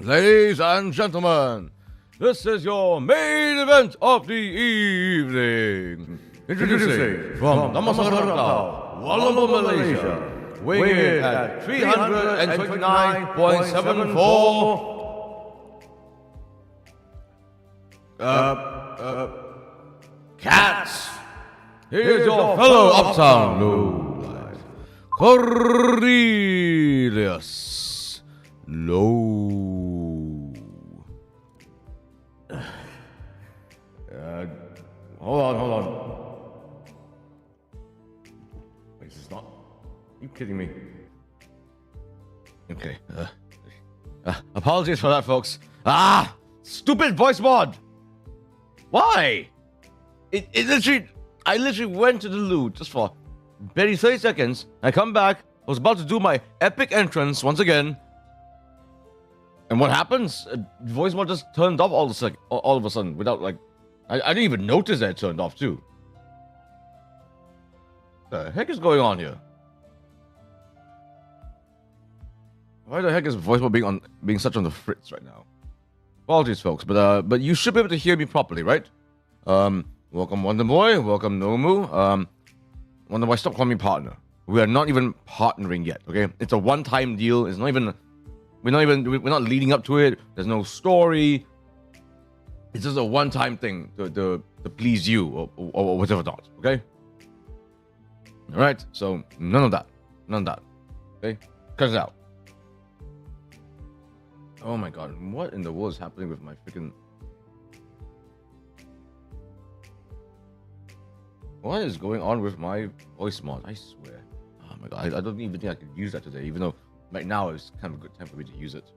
Ladies and gentlemen, this is your main event of the evening. Introducing from Damansara, Kuala Lumpur, Malaysia, weighing in at 329.74 cats. Here's your fellow uptown lowlife, Cornelius. Low. Hold on. Wait, is this not? Are you kidding me? Okay. Apologies for that, folks. Stupid voice mod. Why? I literally went to the loo just for barely 30 seconds. I come back. I was about to do my epic entrance once again. And what happens? Voice mod just turned off all of a sudden without like... I didn't even notice that it turned off too. The heck is going on here? Why the heck is voice mod being such on the fritz right now? Apologies, folks, but you should be able to hear me properly, right? Welcome Wonder Boy, welcome Nomu. Wonder Boy, stop calling me partner. We are not even partnering yet, okay? It's a one-time deal. It's not even... We're not leading up to it. There's no story. It's just a one-time thing to please you or whatever not, okay? All right, so none of that, okay? Cut it out. Oh my God, what in the world is happening with my freaking... What is going on with my voice mod? I swear. Oh my God, I don't even think I could use that today, even though right now is kind of a good time for me to use it.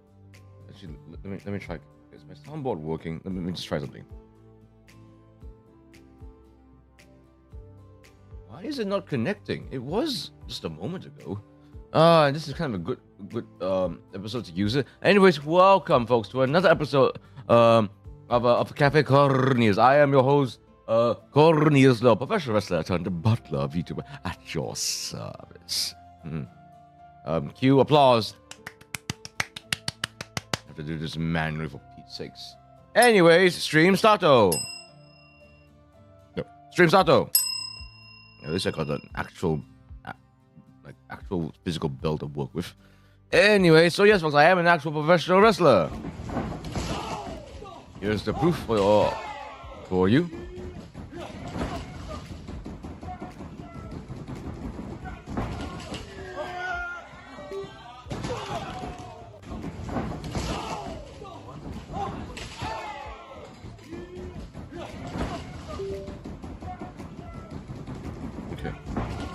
Actually, let me try. Is my soundboard working? Let me just try something. Why is it not connecting? It was just a moment ago. This is kind of a good episode to use it. Anyways, welcome folks to another episode of Cafe Cornelius. I am your host, Cornelius, the professional wrestler turned Butler, VTuber, at your service. Cue applause. I have to do this manually for Pete's sakes. Anyways, stream starto. No, stream starto. At least I got an actual physical build to work with. Anyway, so yes, folks, I am an actual professional wrestler. Here's the proof for you.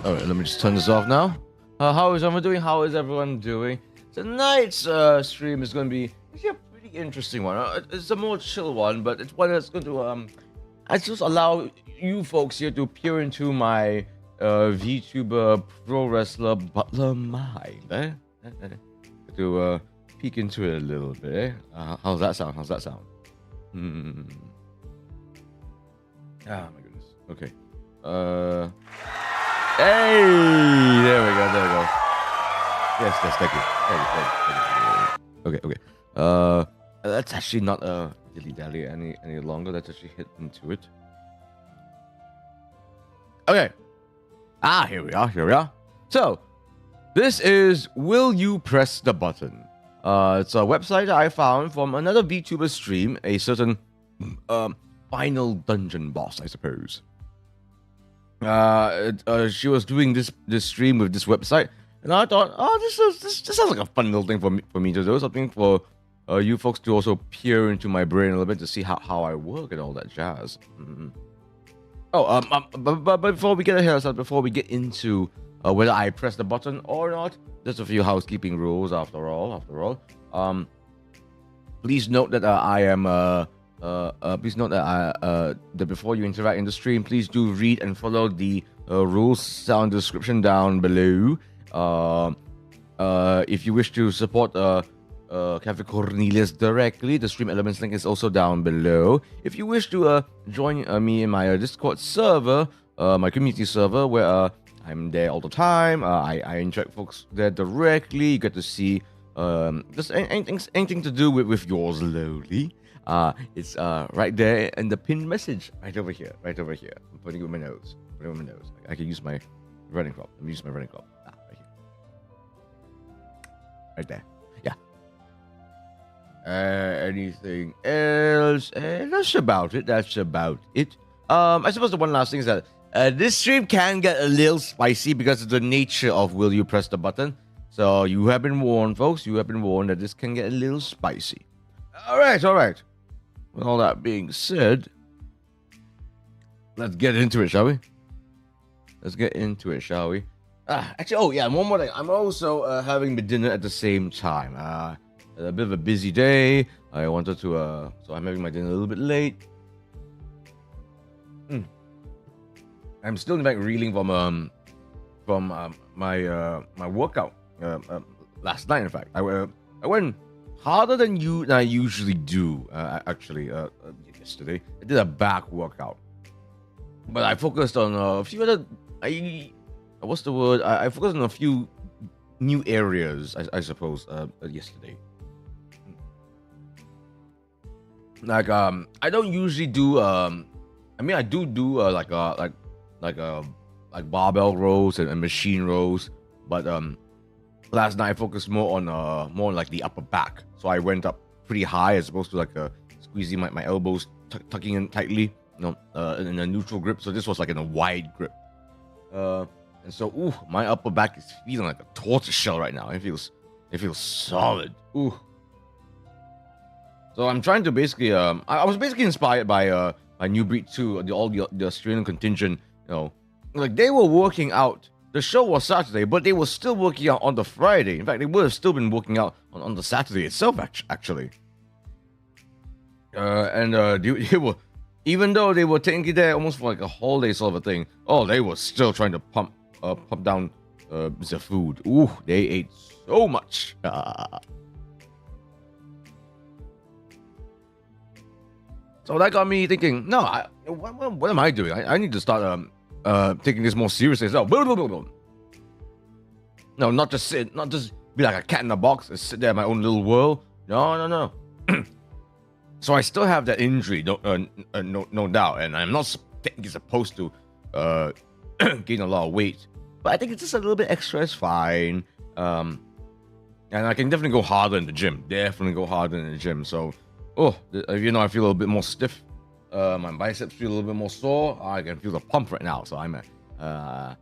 Alright, let me just turn this off now. How is everyone doing? Tonight's stream is going to be actually a pretty interesting one. It's a more chill one, but it's one that's going to I just allow you folks here to peer into my VTuber pro wrestler Butler mind, to peek into it a little bit. How's that sound? Oh my goodness. Okay. Hey, there we go. Yes, thank you. Okay. Let's actually not dilly-dally any longer. Let's actually hit into it. Okay. Here we are. So, this is Will You Press the Button? It's a website I found from another VTuber stream, a certain final dungeon boss, I suppose. She was doing this stream with this website, and I thought, this sounds like a fun little thing for me to do, something for you folks to also peer into my brain a little bit to see how I work and all that jazz. But before we get ahead, before we get into whether I press the button or not, just a few housekeeping rules after all. Please note that that before you interact in the stream, please do read and follow the rules down the description down below. If you wish to support Cafe Cornelius directly, the stream elements link is also down below. If you wish to join me in my Discord server, my community server, where I'm there all the time, I interact with folks there directly. You get to see just anything to do with yours lowly. It's right there in the pinned message, right over here. I'm putting it with my nose. I can use my running club. Let me use my running club. Right here. Right there. Yeah. Anything else? That's about it. I suppose the one last thing is that this stream can get a little spicy because of the nature of will you press the button. So you have been warned, folks. You have been warned that this can get a little spicy. All right. With all that being said, let's get into it, shall we? Actually, oh yeah, one more thing. I'm also having my dinner at the same time. A bit of a busy day. I wanted to, so I'm having my dinner a little bit late. I'm still in fact reeling from my workout last night. In fact, I went harder than I usually do. Actually, yesterday I did a back workout, but I focused on a few other. What's the word? I focused on a few new areas. I suppose yesterday. Like I don't usually do I mean I do like barbell rows and machine rows, but last night I focused more on like the upper back. So I went up pretty high as opposed to like squeezing my elbows, tucking in tightly, in a neutral grip. So this was like in a wide grip. And so my upper back is feeling like a tortoise shell right now. It feels solid. So I'm trying to basically I was basically inspired by New Breed 2, the Australian contingent, like they were working out. The show was Saturday, but they were still working out on the Friday. In fact, they would have still been working out on the Saturday itself, actually. They were, even though they were taking it there almost for like a holiday sort of a thing, they were still trying to pump down the food. They ate so much. So that got me thinking, no, what am I doing? I need to start taking this more seriously. So, no, not just be like a cat in a box and sit there in my own little world. No. So I still have that injury, no doubt, and I'm not supposed to gain a lot of weight, but I think it's just a little bit extra is fine. And I can definitely go harder in the gym. So, I feel a little bit more stiff. My biceps feel a little bit more sore. I can feel the pump right now. So I'm I'm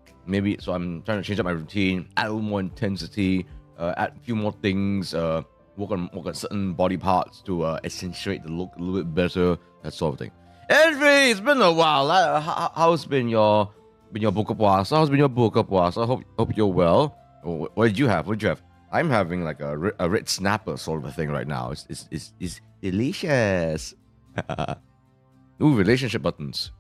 trying to change up my routine, add a little more intensity, add a few more things, work on certain body parts to accentuate the look a little bit better, that sort of thing. Anyway, it's been a while. How's been your buka puasa? How's been your buka puasa? Hope you're well. What did you have? I'm having like a red snapper sort of a thing right now. It's delicious. Relationship buttons.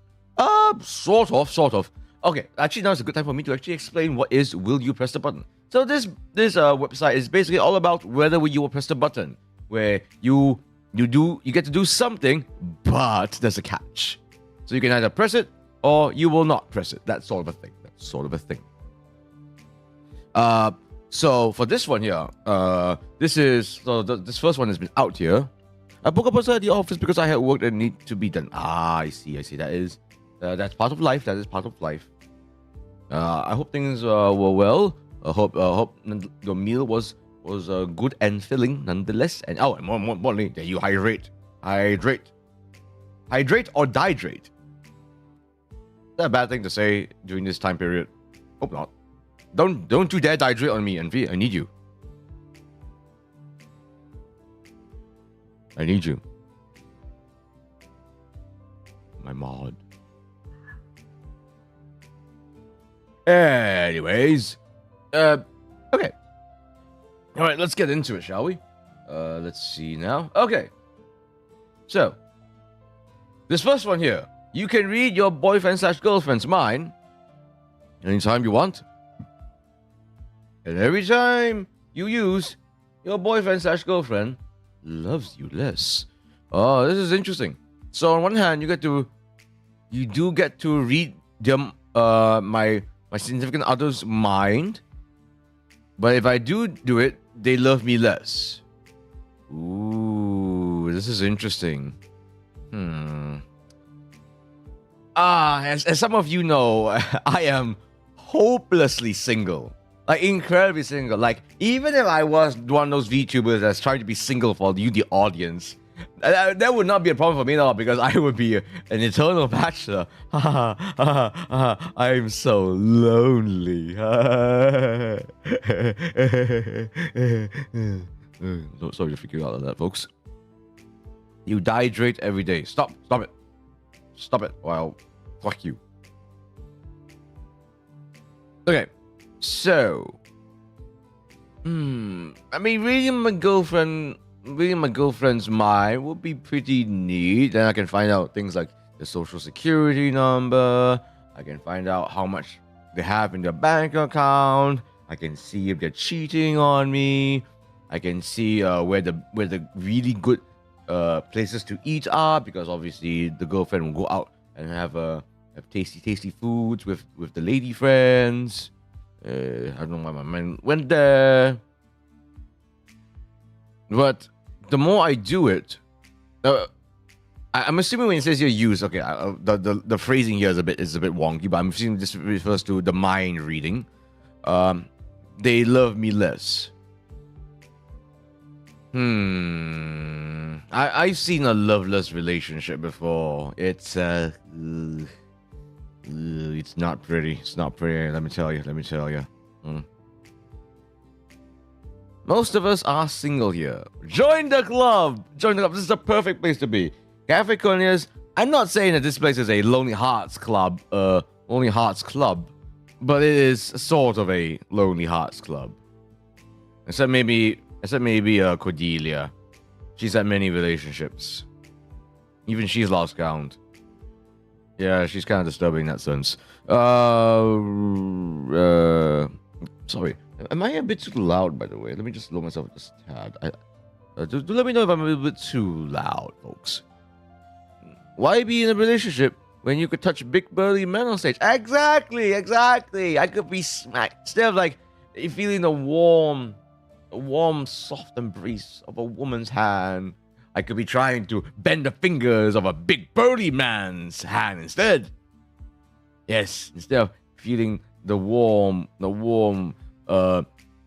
Sort of. Okay, actually now it's a good time for me to actually explain what is will you press the button. So this website is basically all about whether you will press the button, where you get to do something, but there's a catch. So you can either press it or you will not press it. That sort of a thing. So for this one here, this first one has been out here. I booked up at the office because I had work that need to be done. I see. That's part of life. I hope things were well. I hope your meal was good and filling nonetheless. And more importantly, that you hydrate or dihydrate. Is that a bad thing to say during this time period? Hope not. Don't you dare dihydrate on me, Envy. I need you. My mod. Anyways, okay. All right, let's get into it, shall we? Let's see now. Okay. So, this first one here, you can read your boyfriend/girlfriend's mind anytime you want. And every time you use your boyfriend/girlfriend loves you less. Oh, this is interesting. So on one hand, you do get to read them my significant other's mind. But if I do it, they love me less. Ooh, this is interesting. As some of you know, I am hopelessly single. Like, incredibly single. Like, even if I was one of those VTubers that's trying to be single for you, the audience, that would not be a problem for me at all, because I would be an eternal bachelor. I'm so lonely. Sorry to figure out that, folks. You dehydrate every day. Stop it. Stop it. Well, fuck you. Okay, so, I mean, reading my girlfriend's mind would be pretty neat. Then I can find out things like the social security number. I can find out how much they have in their bank account. I can see if they're cheating on me. I can see where the really good places to eat are, because obviously the girlfriend will go out and have tasty foods with the lady friends. I don't know why my man went there, but the more I do it, I'm assuming when it says here use, okay, the phrasing here is a bit wonky, but I'm assuming this refers to the mind reading. They love me less. I've seen a loveless relationship before. It's not pretty. It's not pretty. Let me tell you. Most of us are single here. Join the club. This is the perfect place to be. Cafe Cornelius. I'm not saying that this place is a lonely hearts club. But it is sort of a lonely hearts club. Except maybe Cordelia. She's had many relationships. Even she's lost count. Yeah, she's kind of disturbing in that sense. Sorry. Am I a bit too loud, by the way? Let me just lower myself just a tad. Do let me know if I'm a little bit too loud, folks. Why be in a relationship when you could touch big burly men on stage? Exactly. I could be smacked. Instead of like feeling the warm, soft embrace of a woman's hand, I could be trying to bend the fingers of a big burly man's hand instead. Yes, instead of feeling the warm,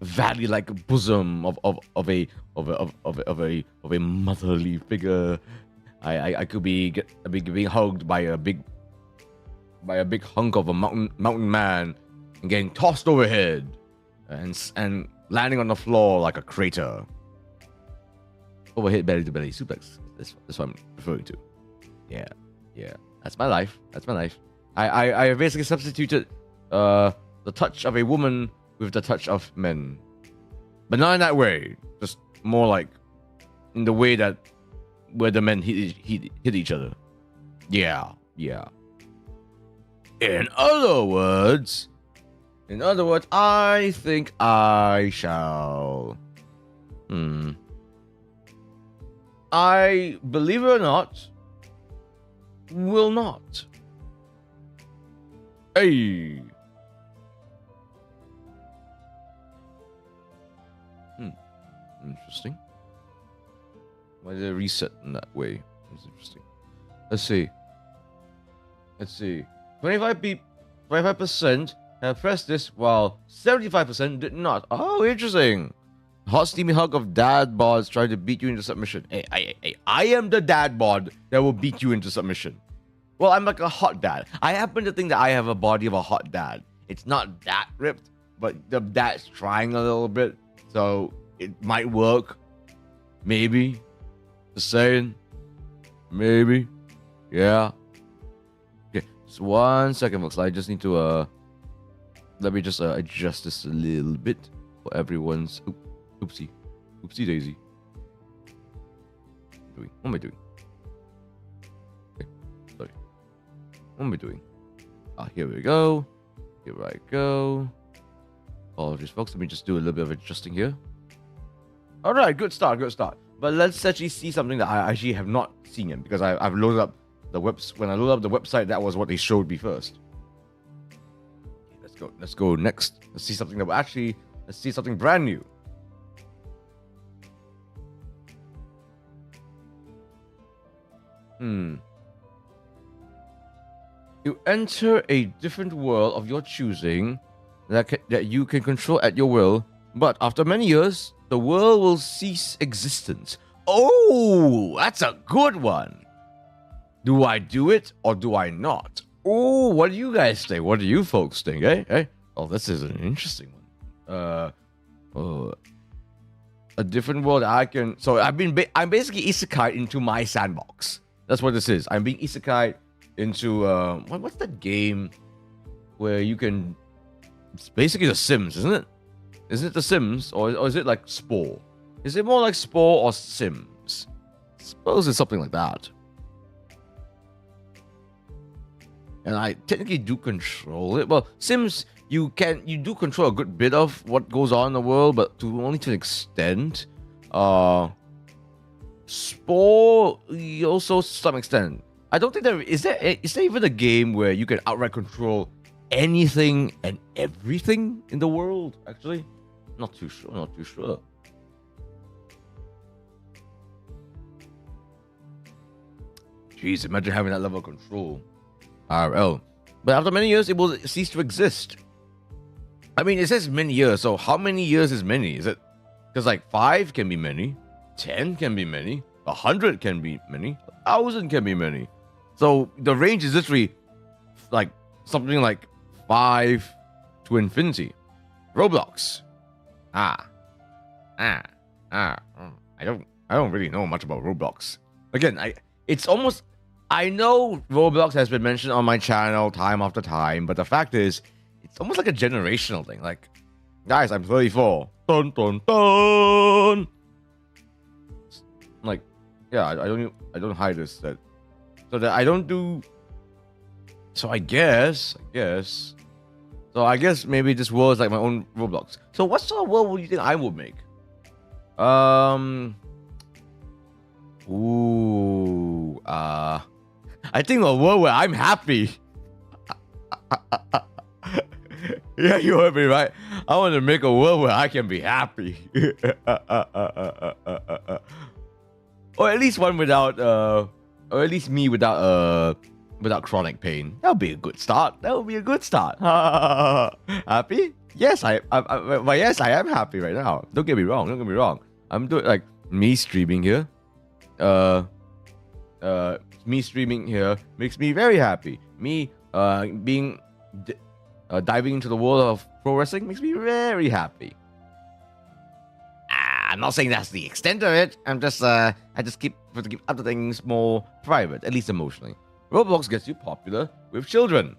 valley-like bosom of a motherly figure, I could be being hugged by a big hunk of a mountain man and getting tossed overhead and landing on the floor like a crater. Overhead belly to belly suplex. That's what I'm referring to. Yeah. That's my life. I basically substituted the touch of a woman with the touch of men, but not in that way. Just more like in the way that where the men hit each other. Yeah. In other words, I think I shall. I, believe it or not, will not. Hey. Interesting. Why did it reset in that way? It's interesting. Let's see. 25% have pressed this, while 75% did not. Oh, interesting. Hot steamy hug of dad bods trying to beat you into submission. Hey, I am the dad bod that will beat you into submission. Well, I'm like a hot dad. I happen to think that I have a body of a hot dad. It's not that ripped, but the dad's trying a little bit, so it might work. Maybe. Just saying. Maybe. Yeah. Okay, just 1 second, folks. I just need to let me just adjust this a little bit for everyone's. Oopsie daisy. What am I doing? Okay, sorry. What am I doing? Here we go. Here I go. Apologies, folks. Let me just do a little bit of adjusting here. All right, good start. But let's actually see something that I actually have not seen yet, because I've loaded up the webs. When I loaded up the website, that was what they showed me first. Okay, let's go next. Let's see something brand new. You enter a different world of your choosing that you can control at your will, but after many years, the world will cease existence. Oh, that's a good one. Do I do it or do I not? Oh, what do you guys think? What do you folks think? Oh, this is an interesting one. A different world I can. So I'm basically isekai into my sandbox. That's what this is. I'm being isekai into what's that game where you can? It's basically The Sims, isn't it? Isn't it The Sims or is it like Spore? Is it more like Spore or Sims? I suppose it's something like that. And I technically do control it. Well, Sims, you do control a good bit of what goes on in the world, but only to an extent. Spore, also to some extent. I don't think is there even a game where you can outright control anything and everything in the world? Actually, not too sure. Jeez, imagine having that level of control. RL. But after many years, it will cease to exist. I mean, it says many years, so how many years is many? Is it because like 5 can be many, 10 can be many, 100 can be many, 1,000 can be many. So the range is literally like something like 5 to infinity. Roblox. I don't really know much about Roblox. Again, I know Roblox has been mentioned on my channel time after time, but the fact is, it's almost like a generational thing. Like, guys, I'm 34. Dun dun dun. Like, yeah, I don't hide this. So that I don't do. So I guess. So I guess maybe this world is like my own Roblox. So what sort of world would you think I would make? I think a world where I'm happy. Yeah, you heard me right. I want to make a world where I can be happy. Or at least one without or at least me without chronic pain. That would be a good start. Happy? Yes, I am happy right now. Don't get me wrong. I'm doing like me streaming here. Me streaming here makes me very happy. Me diving into the world of pro wrestling makes me very happy. I'm not saying that's the extent of it. I just keep other things more private, at least emotionally. Roblox gets you popular with children.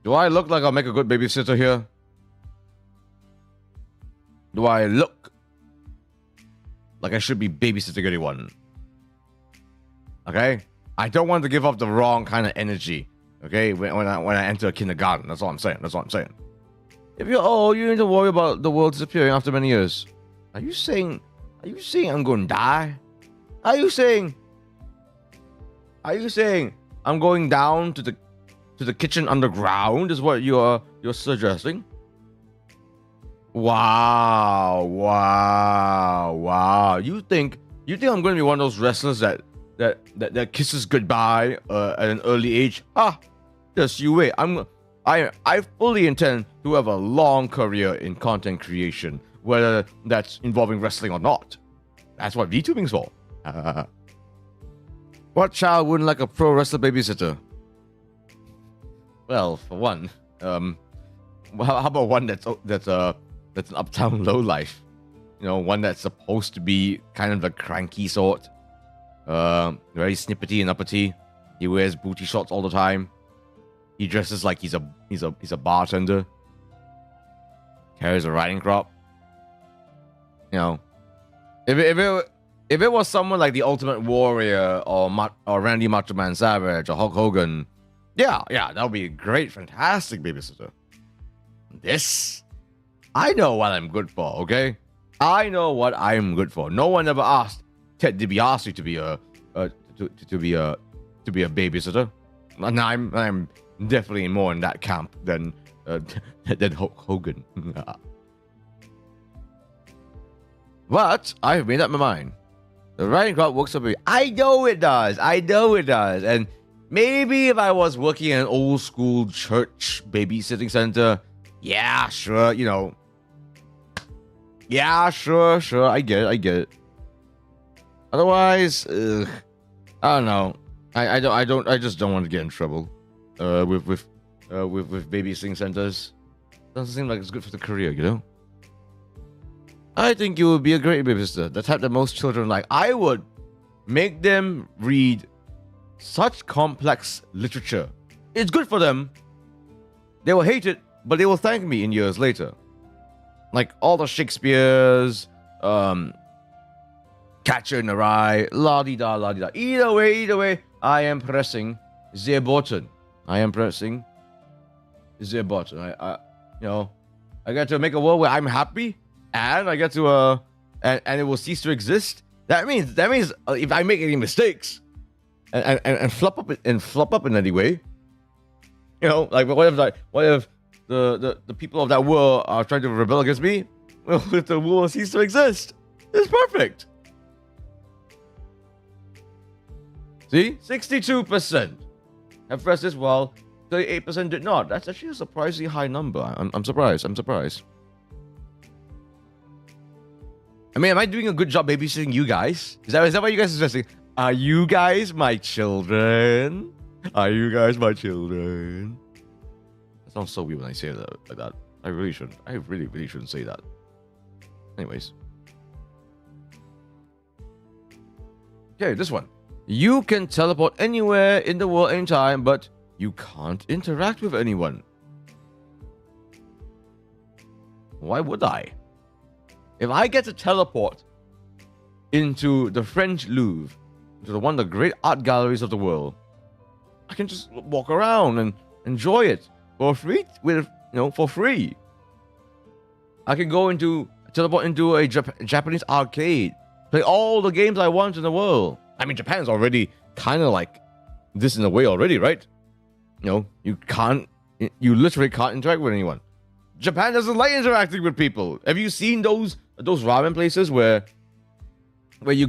Do I look like I'll make a good babysitter here? Do I look like I should be babysitting anyone? Okay? I don't want to give off the wrong kind of energy. Okay? When I enter a kindergarten. That's all I'm saying. If you need to worry about the world disappearing after many years. Are you saying I'm going to die? Are you saying I'm going down to the kitchen underground is what you're suggesting? Wow. You think I'm going to be one of those wrestlers that kisses goodbye at an early age? Just you wait. I fully intend to have a long career in content creation, whether that's involving wrestling or not. That's what VTubing's for. What child wouldn't like a pro wrestler babysitter? Well, for one, how about one that's an uptown lowlife? You know, one that's supposed to be kind of the cranky sort. Very snippety and uppity. He wears booty shorts all the time. He dresses like he's a bartender. Carries a riding crop. You know, if it was someone like the Ultimate Warrior or Randy Macho Man Savage or Hulk Hogan, yeah, that would be a great, fantastic babysitter. This, I know what I'm good for. Okay, I know what I'm good for. No one ever asked Ted DiBiase to be a babysitter, and I'm definitely more in that camp than Hulk Hogan. But I've made up my mind. The writing crowd works for me. I know it does. And maybe if I was working in an old school church babysitting center, yeah, sure, yeah, sure, I get it. Otherwise, I don't know. I just don't want to get in trouble. With babysitting centers. Doesn't seem like it's good for the career, I think you would be a great babysitter, the type that most children like. I would make them read such complex literature. It's good for them. They will hate it, but they will thank me in years later. Like all the Shakespeare's, Catcher in the Rye, la-di-da, la-di-da. Either way, I am pressing the button. I get to make a world where I'm happy, and I get to and it will cease to exist. That means if I make any mistakes and flop up in any way, like what if the people of that world are trying to rebel against me? Well, if the world cease to exist, it's perfect. See, 62% have pressed this, while 38% did not. That's actually a surprisingly high number. I'm surprised. I mean, am I doing a good job babysitting you guys? Is that what you guys are suggesting? Are you guys my children? That sounds so weird when I say that like that. I really shouldn't. I really shouldn't say that. Anyways. Okay, this one. You can teleport anywhere in the world anytime, but you can't interact with anyone. Why would I? If I get to teleport into the French Louvre, into one of the great art galleries of the world, I can just walk around and enjoy it for free. For free. I can teleport into a Japanese arcade, play all the games I want in the world. I mean, Japan's already kind of like this in a way already, right? You literally can't interact with anyone. Japan doesn't like interacting with people. Have you seen those ramen places where you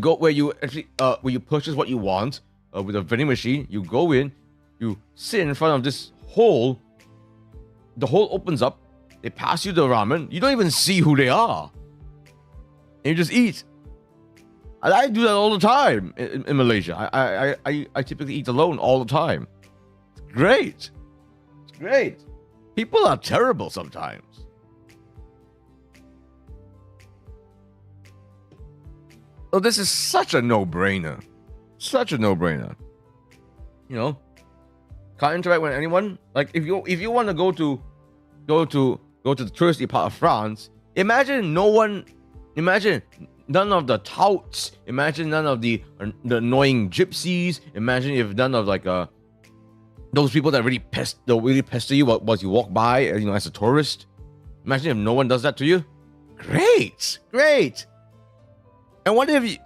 purchase what you want with a vending machine? You go in, you sit in front of this hole. The hole opens up. They pass you the ramen. You don't even see who they are, and you just eat. And I do that all the time in Malaysia. I typically eat alone all the time. It's great. People are terrible sometimes. Oh, this is such a no-brainer. Can't interact with anyone. Like if you want to go to the touristy part of France, imagine none of the touts. Imagine none of the annoying gypsies. Imagine if none of those people that really pester you while you walk by, as a tourist. Imagine if no one does that to you. Great. And what if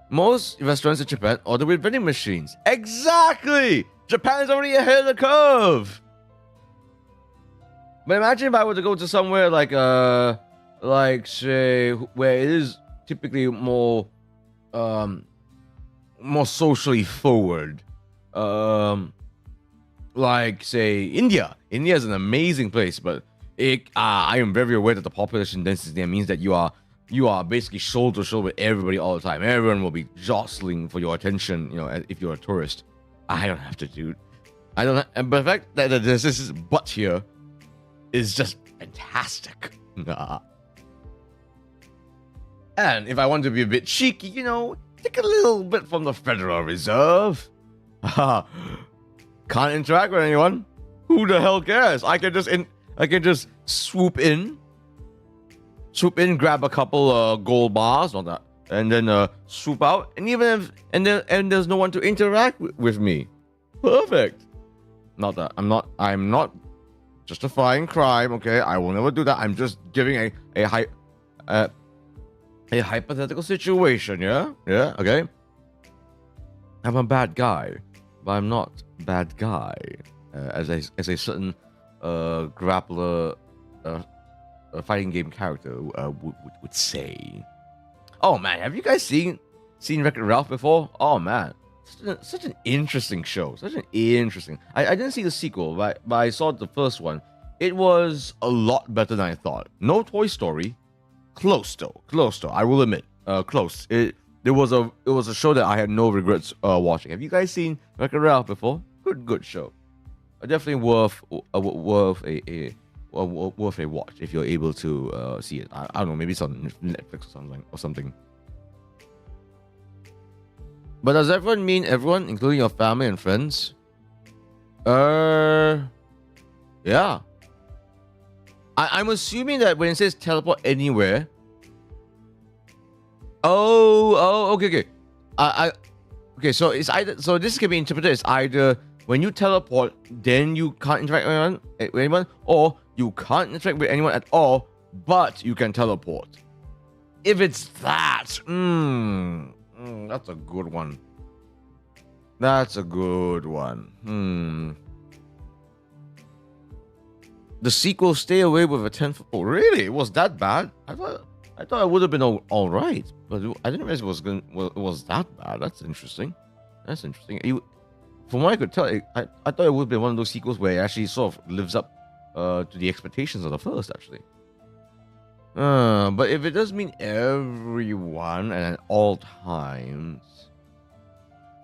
most restaurants in Japan order with vending machines? Exactly. Japan's already ahead of the curve. But imagine if I were to go to somewhere like say where it is typically more socially forward. Like say India. India is an amazing place, but I am very aware that the population density there means that you are basically shoulder to shoulder with everybody all the time. Everyone will be jostling for your attention, if you're a tourist. I don't have to, dude. I don't. But the fact that there's this butt here is just fantastic. And if I want to be a bit cheeky, take a little bit from the Federal Reserve. Can't interact with anyone. Who the hell cares? I can just swoop in, grab a couple gold bars, not that, and then swoop out. And and there's no one to interact with me. Perfect. Not that I'm not justifying crime. Okay, I will never do that. I'm just giving a hypothetical situation. Yeah. Okay. I'm a bad guy, but I'm not bad guy, as a certain grappler, a fighting game character would say. Oh man, have you guys seen seen Wreck-It Ralph before? Oh man, such an interesting show. Such an interesting. I didn't see the sequel, but I saw the first one. It was a lot better than I thought. No Toy Story, close though. Close though. I will admit, close. It was a show that I had no regrets watching. Have you guys seen Wreck-It Ralph before? Good show. Definitely worth a watch if you're able to see it. I don't know, maybe it's on Netflix or something. But does everyone mean everyone, including your family and friends? Yeah. I'm assuming that when it says teleport anywhere. Okay. Okay. So it's either, so this can be interpreted as either when you teleport, then you can't interact with anyone, or you can't interact with anyone at all, but you can teleport. If it's that, that's a good one. That's a good one. The sequel, Stay Away with a 10-foot pole. Really? It was that bad? I thought it would have been all right, but I didn't realize it was that bad. That's interesting. From what I could tell, I thought it would have been one of those sequels where it actually sort of lives up to the expectations of the first, actually. But if it does mean everyone and at all times,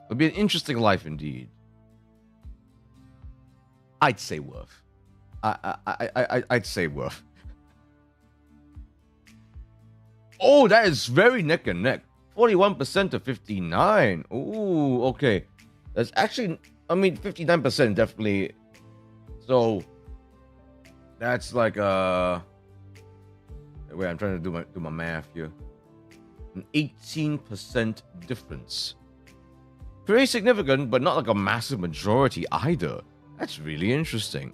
it'll be an interesting life indeed. I'd say worth. I'd say worth. Oh, that is very neck and neck. 41% to 59%. Ooh, okay. That's actually, 59% definitely. So that's like wait, I'm trying to do my math here. An 18% difference. Pretty significant, but not like a massive majority either. That's really interesting.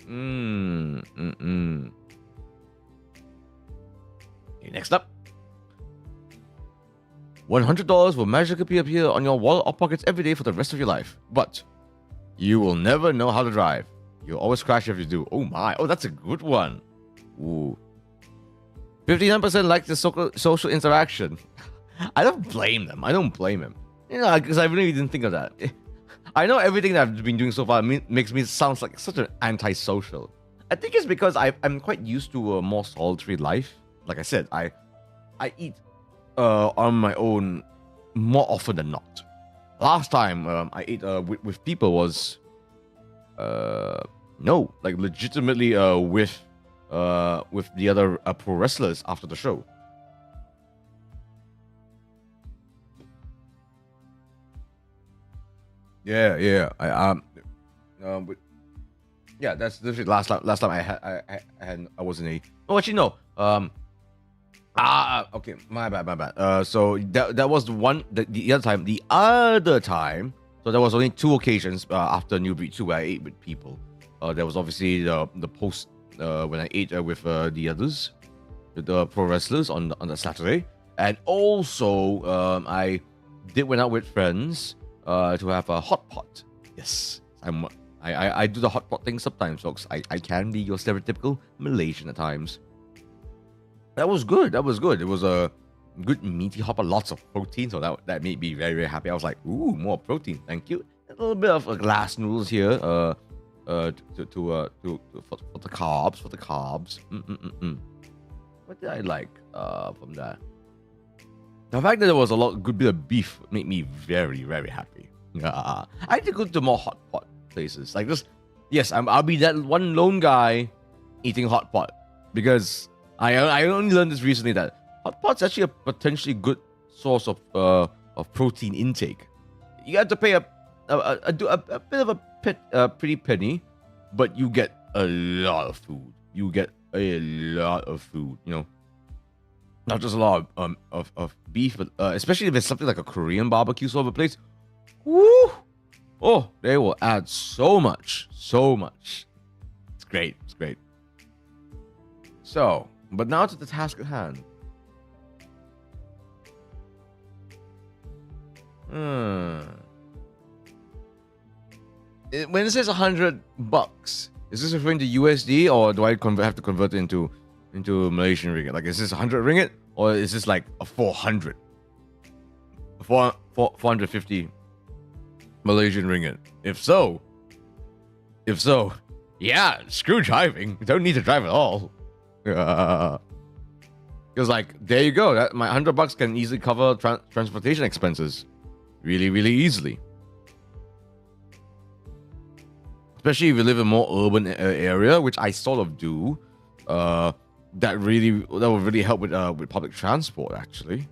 Okay, next up. $100 will magically appear on your wallet or pockets every day for the rest of your life. But you will never know how to drive. You'll always crash if you do. Oh my. Oh, that's a good one. Ooh. 59% like the social interaction. I don't blame them. You know, because I really didn't think of that. I know everything that I've been doing so far makes me sound like such an antisocial. I think it's because I'm quite used to a more solitary life. Like I said, I eat on my own more often than not. Last time I ate with people was no, like legitimately with the other pro wrestlers after the show. Yeah. Yeah, that's literally last time I was in a. Oh, actually no. Okay, my bad. So that was the other time. The other time, so there was only 2 occasions after New Breed 2 where I ate with people. There was obviously the post when I ate with the others, with the pro wrestlers on the Saturday, and also I did went out with friends to have a hot pot. Yes, I do the hot pot thing sometimes, folks. I can be your stereotypical Malaysian at times. That was good. It was a good meaty hot pot, lots of protein, so that made me very, very happy. I was like, ooh, more protein, thank you. A little bit of glass noodles here, for the carbs. What did I like from that? The fact that there was a good bit of beef made me very, very happy. I need to go to more hot pot places like this. Yes, I'll be that one lone guy eating hot pot because I only learned this recently that hot pot's actually a potentially good source of protein intake. You have to pay a bit of a pretty penny, but you get a lot of food. You know, not just a lot of beef, but especially if it's something like a Korean barbecue sort of a place. Woo! Oh, they will add so much. It's great. So, but now to the task at hand. When it says $100, is this referring to USD or do I have to convert it into Malaysian ringgit? Like, is this 100 ringgit or is this like a 400? 450 Malaysian ringgit. If so, yeah, screw driving. You don't need to drive at all. Because like, there you go. My $100 can easily cover transportation expenses, really, really easily. Especially if you live in a more urban area, which I sort of do. That will really help with public transport, actually.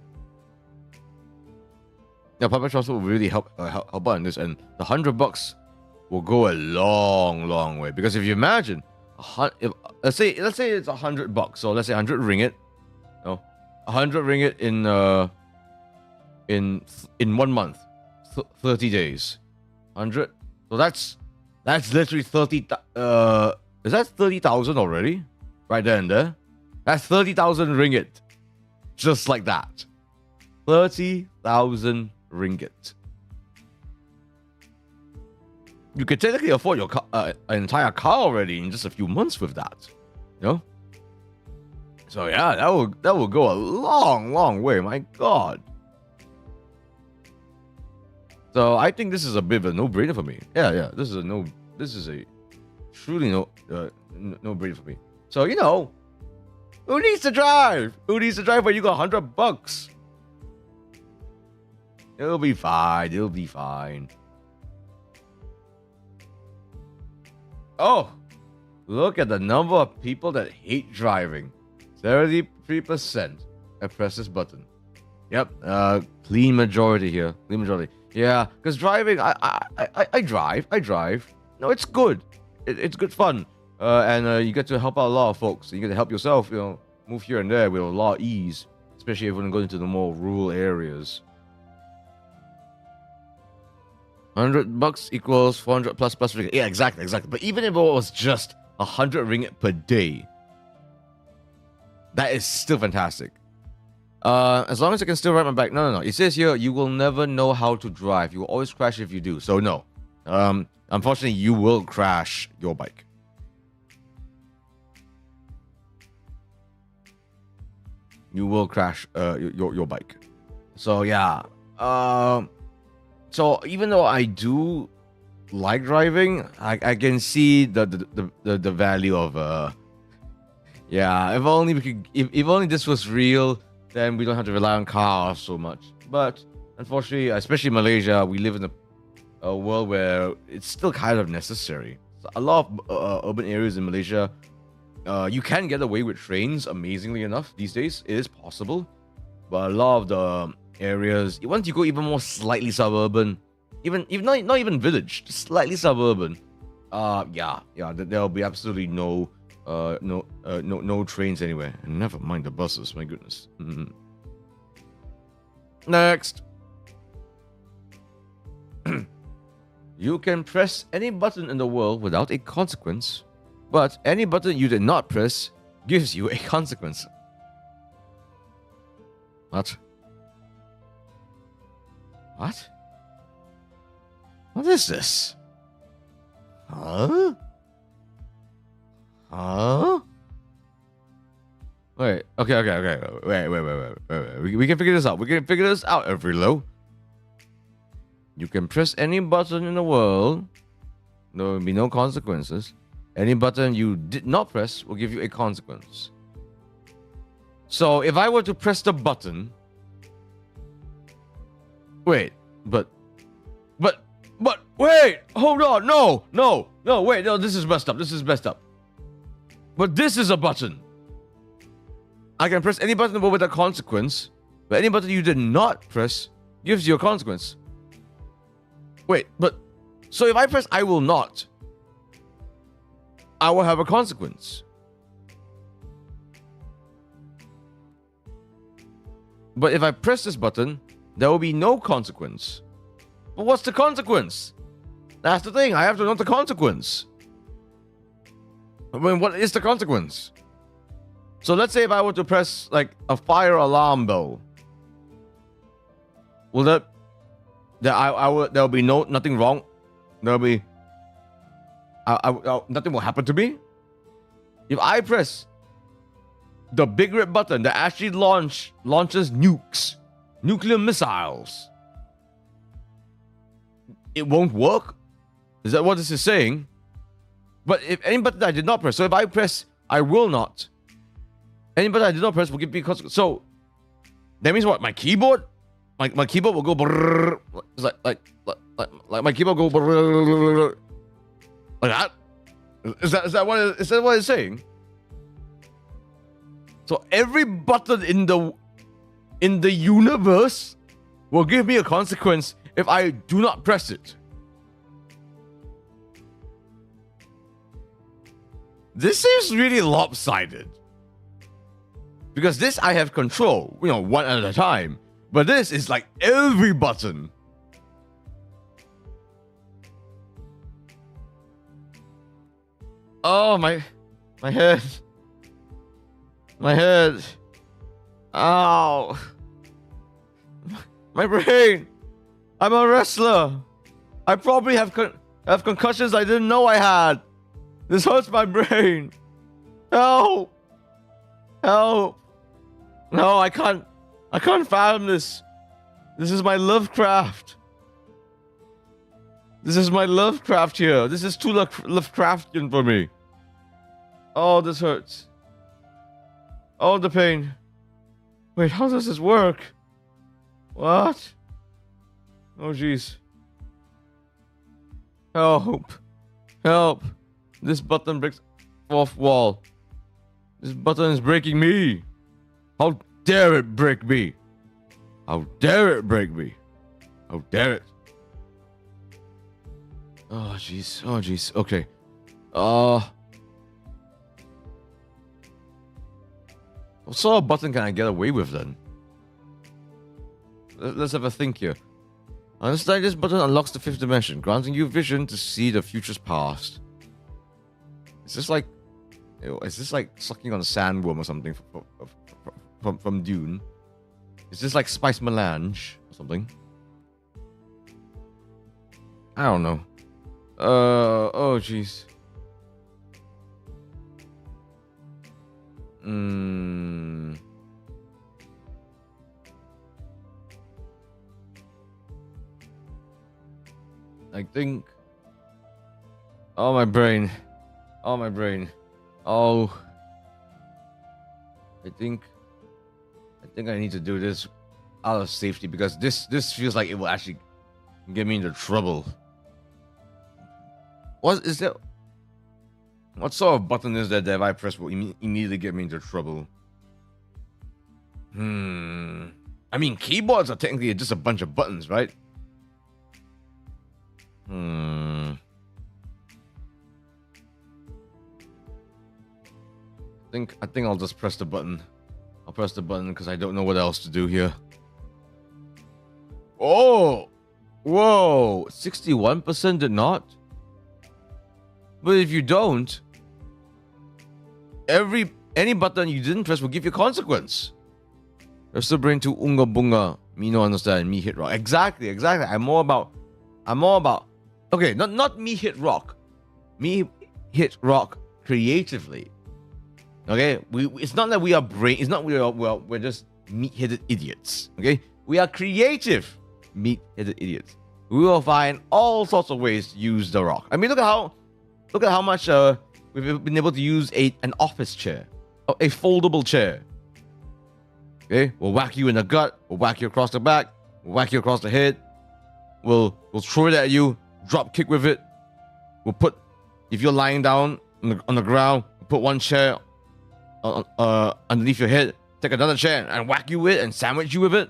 Yeah, public transport will really help out in this, and the $100 will go a long, long way. Because if you imagine, let's say it's $100, so let's say 100 ringgit, 100 ringgit in 1 month, 30 days, 100. So that's literally 30. Is that 30,000 already? Right there and there. That's 30,000 ringgit, just like that. 30,000 ringgit. You could technically afford your an entire car already in just a few months with that, So yeah, that will go a long, long way. My God. So I think this is a bit of a no-brainer for me. Yeah. This is a truly no-brainer for me. So who needs to drive? Who needs to drive when you got $100? It'll be fine. Oh, look at the number of people that hate driving. 73% have pressed this button. Yep, clean majority here. Clean majority. Yeah, because driving, I drive. No, it's good. It's good fun. And you get to help out a lot of folks. You get to help yourself, move here and there with a lot of ease, especially if you want to go into the more rural areas. $100 equals 400 plus ringgit. Yeah, exactly. But even if it was just 100 ringgit per day, that is still fantastic. As long as I can still ride my bike. No. It says here, you will never know how to drive. You will always crash if you do. So no. Unfortunately, you will crash your bike. You will crash your bike. So yeah. So even though I do like driving, I can see the value of yeah. If only we could. If only this was real, then we don't have to rely on cars so much. But unfortunately, especially in Malaysia, we live in a world where it's still kind of necessary. So a lot of urban areas in Malaysia, you can get away with trains. Amazingly enough, these days it is possible. But a lot of the areas, once you go even more slightly suburban, even not even village, just slightly suburban, there'll be absolutely no trains anywhere, and never mind the buses. My goodness. Next. You can press any button in the world without a consequence, but any button you did not press gives you a consequence. What? What is this? Huh? Wait. Okay. Wait. We can figure this out. We can figure this out, Everlow. You can press any button in the world. There will be no consequences. Any button you did not press will give you a consequence. So if I were to press the button... Wait, but wait, hold on, no, wait, this is messed up. But this is a button. I can press any button with a consequence, but any button you did not press gives you a consequence. Wait, but so if I press I will not, I will have a consequence. But if I press this button, there will be no consequence. But what's the consequence? That's the thing. I have to know the consequence. I mean, what is the consequence? So let's say if I were to press like a fire alarm bell, will there'll be nothing wrong? There'll be nothing will happen to me? If I press the big red button that actually launches nukes, nuclear missiles, it won't work? Is that what this is saying? But if any button I did not press, so if I press, I will not. Any button I did not press will give me consequence. So that means what? My keyboard? My keyboard will go brrrr, like my keyboard go brrrr, like that? Is that what it's saying? So every button in the universe will give me a consequence if I do not press it. This seems really lopsided. Because this I have control, one at a time. But this is like every button. Oh, my head. My head. Ow. My brain. I'm a wrestler. I probably have concussions I didn't know I had. This hurts my brain. Help. Help. No, I can't fathom this. This is my Lovecraft. This is my Lovecraft here. This is too Lovecraftian for me. Oh, this hurts. Oh, the pain. Wait, how does this work? What? Oh, jeez. Help. Help. This button breaks fourth wall. This button is breaking me. How dare it break me? How dare it break me? How dare it? Oh, jeez. Oh, jeez. Okay. What sort of button can I get away with then? Let's have a think here. Understand this button unlocks the fifth dimension, granting you vision to see the future's past. Is this like sucking on a sandworm or something from Dune? Is this like Spice Melange or something? I don't know. Oh jeez. I think. Oh, my brain. Oh, my brain. Oh. I think I need to do this out of safety because this feels like it will actually get me into trouble. What is that? What sort of button is that if I press will immediately get me into trouble? I mean, keyboards are technically just a bunch of buttons, right? I think I'll just press the button. I'll press the button because I don't know what else to do here. Oh! Whoa! 61% did not? But if you don't, any button you didn't press will give you a consequence. Press the brain to unga bunga. Me no understand. Me hit rock. Exactly. I'm more about. Okay, not me hit rock. Me hit rock creatively. Okay, it's not that we are brain. It's not we're just meat-headed idiots. Okay, we are creative meat-headed idiots. We will find all sorts of ways to use the rock. I mean, look at how much we've been able to use an office chair, a foldable chair. Okay, we'll whack you in the gut. We'll whack you across the back. We'll whack you across the head. We'll throw it at you. Drop kick with it. We'll put, if you're lying down on the ground, we'll put one chair underneath your head, take another chair and whack you with it and sandwich you with it.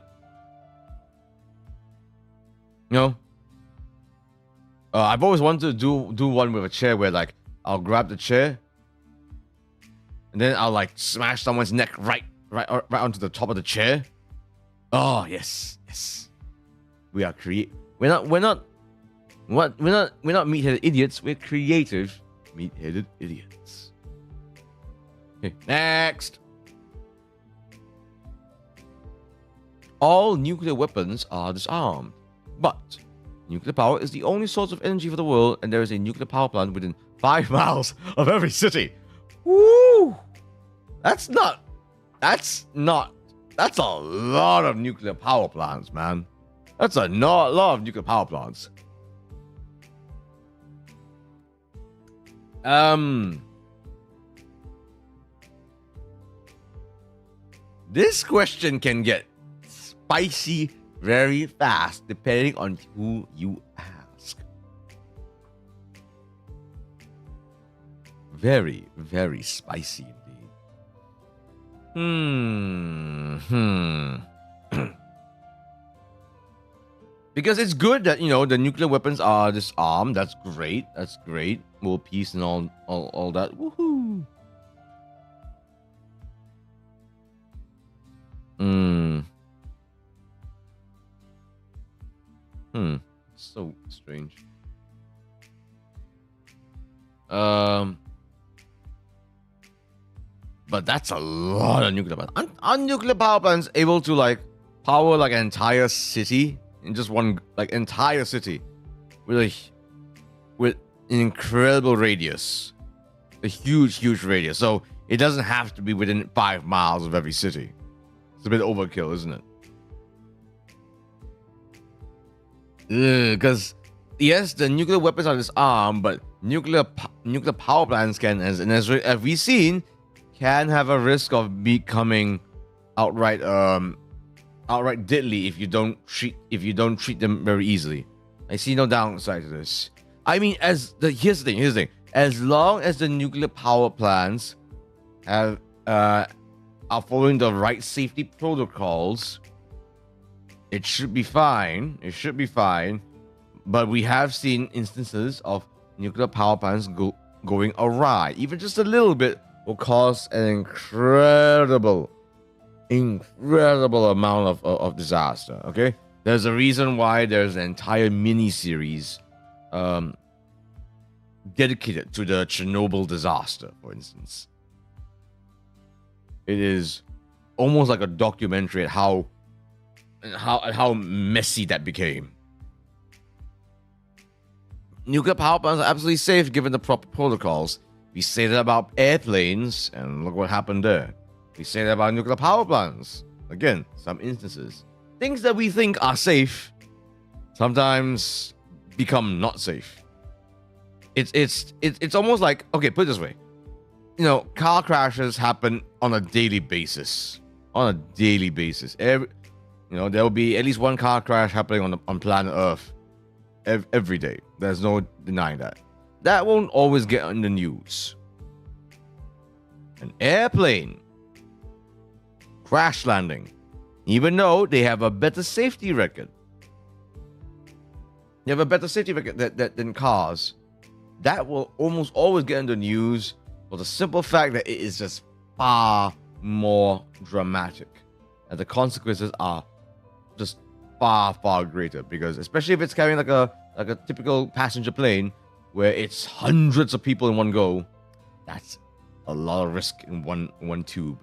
I've always wanted to do one with a chair where like I'll grab the chair and then I'll like smash someone's neck right onto the top of the chair. Oh yes. We are We're not meat-headed idiots. We're creative meat-headed idiots. Okay, next. All nuclear weapons are disarmed, but nuclear power is the only source of energy for the world, and there is a nuclear power plant within 5 miles of every city. Woo! That's a lot of nuclear power plants, man. That's a lot of nuclear power plants. This question can get spicy very fast depending on who you ask. Very, very spicy indeed. Because it's good that, the nuclear weapons are disarmed. That's great. That's great. World peace and all that. Woohoo. So strange. But that's a lot of nuclear power. Are nuclear power plants able to power an entire city in just one entire city with an incredible radius, a huge radius? So it doesn't have to be within 5 miles of every city. It's a bit overkill, isn't it? Because yes, the nuclear weapons are disarmed, but nuclear power plants can, as we've seen, can have a risk of becoming outright deadly if you don't treat them very easly. I see no downside to this. I mean, here's the thing. As long as the nuclear power plants are following the right safety protocols, it should be fine. But we have seen instances of nuclear power plants going awry. Even just a little bit will cause an incredible amount of disaster. Okay, there's a reason why there's an entire mini-series dedicated to the Chernobyl disaster, for instance. It is almost like a documentary at how messy that became. Nuclear power plants are absolutely safe given the proper protocols. We say that about airplanes, and look what happened there. We say that about nuclear power plants. Again, some instances. Things that we think are safe sometimes become not safe. It's almost like, okay, put it this way. Car crashes happen on a daily basis. There will be at least one car crash happening on planet Earth every day. There's no denying that. That won't always get on the news. An airplane crash landing, even though they have a better safety record. They have a better safety record than cars. That will almost always get in the news for the simple fact that it is just far more dramatic. And the consequences are just far greater, because especially if it's carrying like a typical passenger plane where it's hundreds of people in one go, that's a lot of risk in one tube.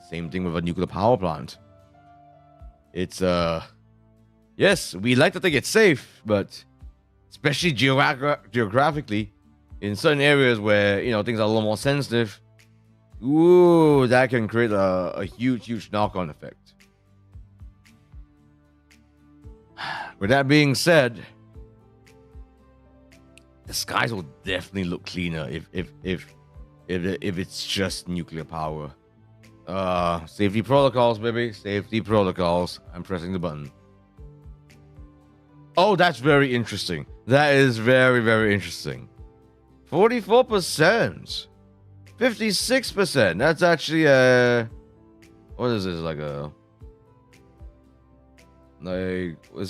Same thing with a nuclear power plant. It's yes, we like to think it's safe, but especially geographically, in certain areas where things are a little more sensitive, that can create a huge knock-on effect. With that being said, the skies will definitely look cleaner if it's just nuclear power. Safety protocols, baby. Safety protocols. I'm pressing the button. Oh, that's very interesting. That is very interesting. 44%. 56%. That's actually what is this? Is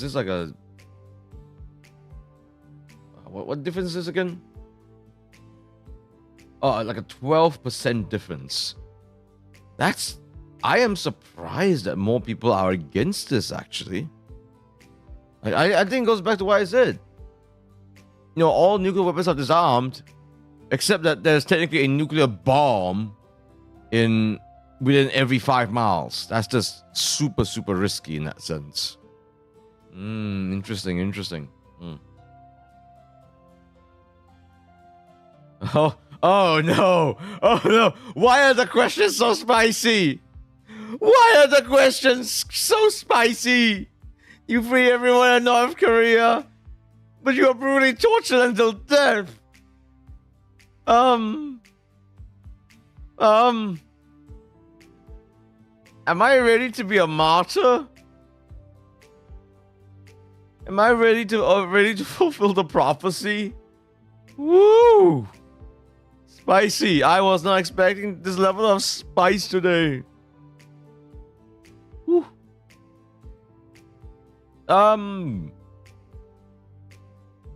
this like a what difference is this again? Oh, like a 12% difference. I am surprised that more people are against this, actually. I think it goes back to what I said. All nuclear weapons are disarmed, except that there's technically a nuclear bomb within every 5 miles. That's just super risky in that sense. Interesting. Oh no! Why are the questions so spicy? You free everyone in North Korea, but you are brutally tortured until death. Um. Am I ready to be a martyr? Am I ready to fulfill the prophecy? Woo! Spicy. I was not expecting this level of spice today. Woo.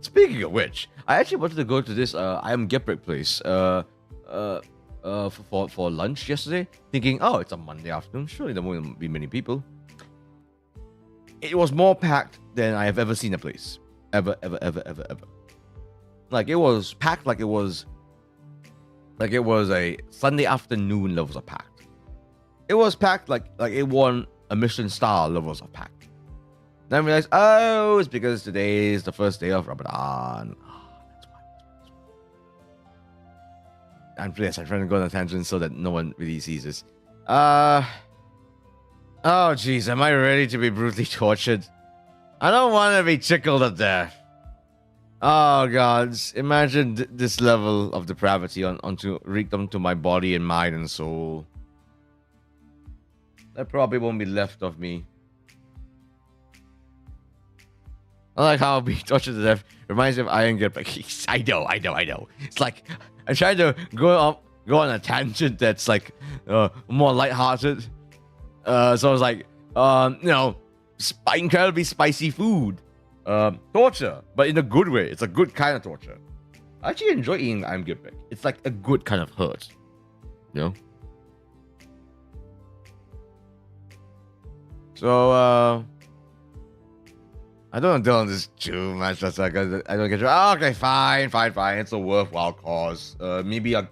Speaking of which, I actually wanted to go to this I am Geprick place for lunch yesterday, thinking, oh, it's a Monday afternoon, surely there won't be many people. It was more packed than I have ever seen a place. Ever. Like, it was packed like it was a Sunday afternoon levels of packed. It was packed like it won a Michelin star levels of packed. Then I realized, oh, it's because today is the first day of Ramadan. That's why. I'm trying to go on a tangent so that no one really sees this. Oh, jeez, am I ready to be brutally tortured? I don't want to be tickled to death. Oh, gods. Imagine this level of depravity wreaked onto my body and mind and soul. That probably won't be left of me. I like how being tortured to death reminds me of Iron Get Back. I know. It's like I'm trying to go on a tangent that's like more lighthearted. So I was like, incredibly spicy food, torture, but in a good way. It's a good kind of torture. I actually enjoy eating I'm Get Back. It's like a good kind of hurt, you know. So I don't want to deal on this too much. That's like I don't get you. Oh, okay, fine. It's a worthwhile cause. Maybe a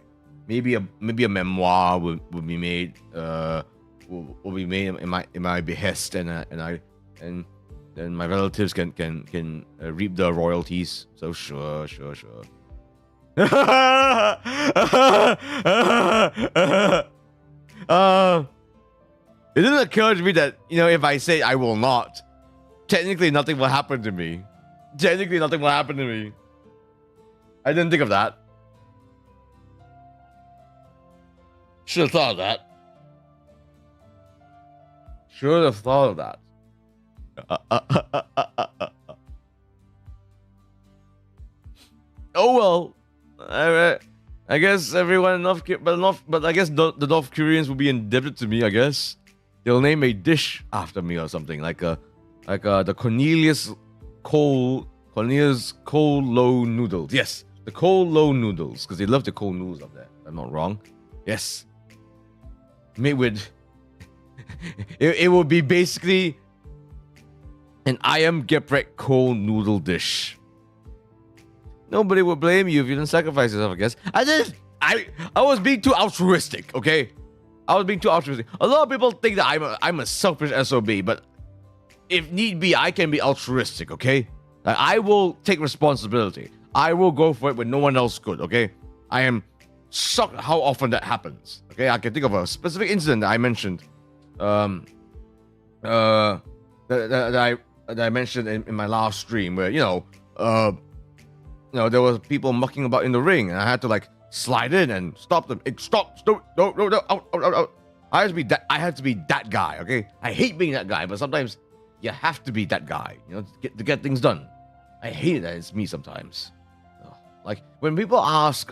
memoir will be made. Will be made in my behest, and my relatives can reap the royalties. So sure. It didn't occur to me that, if I say I will not, technically nothing will happen to me. I didn't think of that. Should have thought of that. Oh well. I guess everyone but I guess the North Koreans will be indebted to me, I guess. They'll name a dish after me or something, like the Cornelius cold low noodles. Yes, the cold low noodles, because they love the cold noodles up there. I'm not wrong. Yes, made with it would be basically an I am Geprek cold noodle dish. Nobody would blame you if you didn't sacrifice yourself, I guess. I was being too altruistic, okay? A lot of people think that I'm a selfish SOB, but if need be, I can be altruistic, okay? Like, I will take responsibility. I will go for it when no one else could, okay? I am shocked how often that happens, okay? I can think of a specific incident that I mentioned, that I mentioned in my last stream, where there was people mucking about in the ring, and I had to like slide in and stop them. Stop! No! Out! I have to be that guy. Okay, I hate being that guy, but sometimes you have to be that guy. To get things done. I hate that it's me sometimes. Like when people ask,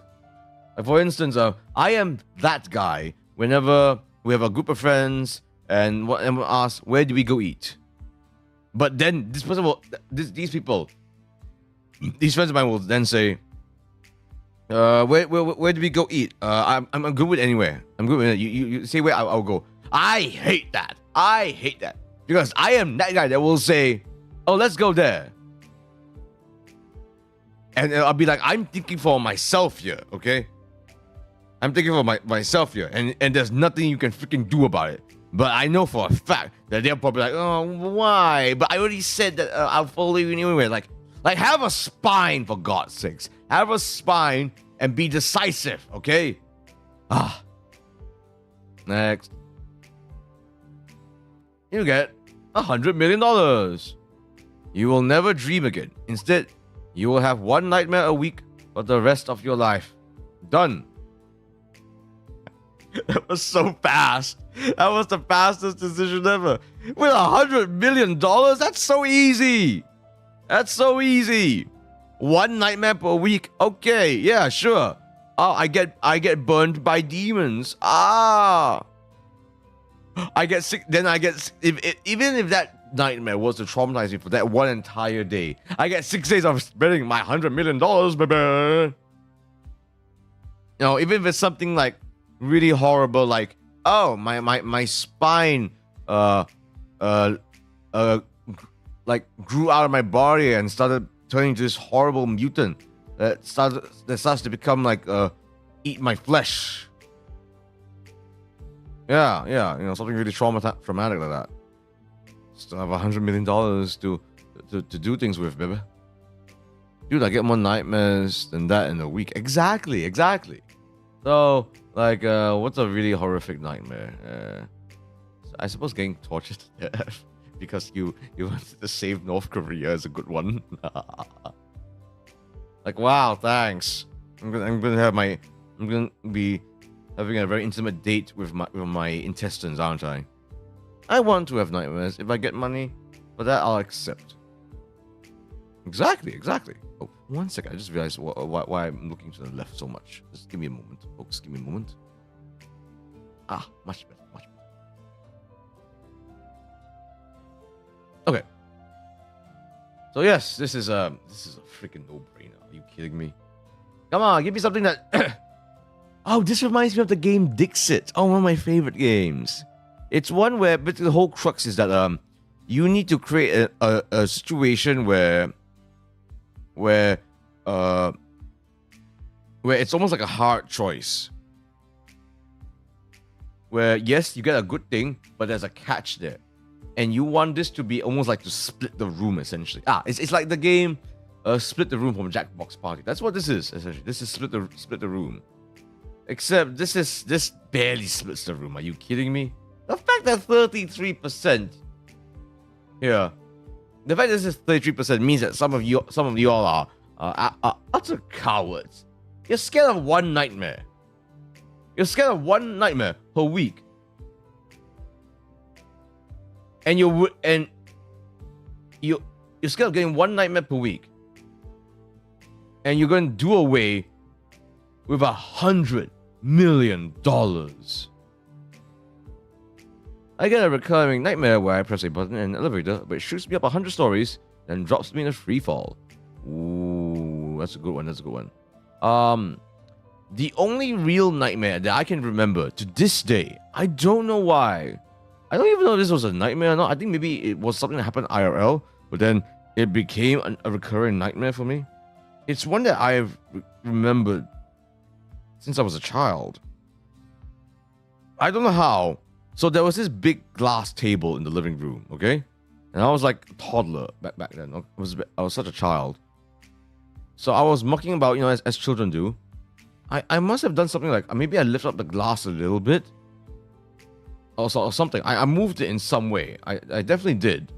like, for instance, I am that guy whenever we have a group of friends and we ask, where do we go eat? But then these friends of mine will then say, where do we go eat? I'm good with anywhere. I'm good with it. You say where I'll go. I hate that because I am that guy that will say, oh, let's go there, and I'll be like, I'm thinking for myself here, okay? I'm thinking for myself here, and there's nothing you can freaking do about it. But I know for a fact that they're probably like, oh, why? But I already said that I'll follow you anyway. Like, have a spine, for God's sakes. Have a spine and be decisive, okay? Next. You get $100 million. You will never dream again. Instead, you will have one nightmare a week for the rest of your life. Done. That was so fast. That was the fastest decision ever. With $100 million, that's so easy. That's so easy. One nightmare per week. Okay, yeah, sure. Oh, I get burned by demons. I get sick. Then I get even if that nightmare was to traumatize me for that one entire day, I get 6 days of spending my $100 million, baby. You know, even if it's something like really horrible, like oh my spine like grew out of my body and started turning into this horrible mutant that starts to become like eat my flesh. Yeah, you know, something really traumatic like that. Still have $100 million to do things with, baby. Dude, I get more nightmares than that in a week. Exactly. So, like, what's a really horrific nightmare? I suppose getting tortured to death because you wanted to save North Korea is a good one. Like, wow, thanks. I'm gonna be having a very intimate date with my intestines, aren't I? I want to have nightmares. If I get money for that, I'll accept. Exactly. Oh, 1 second. I just realized why I'm looking to the left so much. Just give me a moment, folks. Give me a moment. Much better. Okay. So yes, this is a freaking no-brainer. Are you kidding me? Come on, give me something that. Oh, this reminds me of the game Dixit. Oh, one of my favorite games. It's one where, but the whole crux is that you need to create a situation where it's almost like a hard choice. Where yes, you get a good thing, but there's a catch there. And you want this to be almost like to split the room, essentially. It's like the game Split the Room from Jackbox Party. That's what this is, essentially. This is split the room. Except this barely splits the room. Are you kidding me? The fact that 33%. Yeah. The fact that this is 33% means that some of y'all are utter cowards. You're scared of one nightmare. You're scared of one nightmare per week. And you're scared of getting one nightmare per week. And you're going to do away with $100 million. I get a recurring nightmare where I press a button in an elevator, which shoots me up 100 stories, then drops me in a free fall. Ooh, that's a good one. The only real nightmare that I can remember to this day, I don't know why. I don't even know if this was a nightmare or not. I think maybe it was something that happened IRL, but then it became a recurring nightmare for me. It's one that I've remembered since I was a child. I don't know how. So there was this big glass table in the living room, okay? And I was like a toddler back then. I was such a child. So I was mucking about, you know, as children do. I must have done something like, maybe I lifted up the glass a little bit. Or something. I moved it in some way. I definitely did.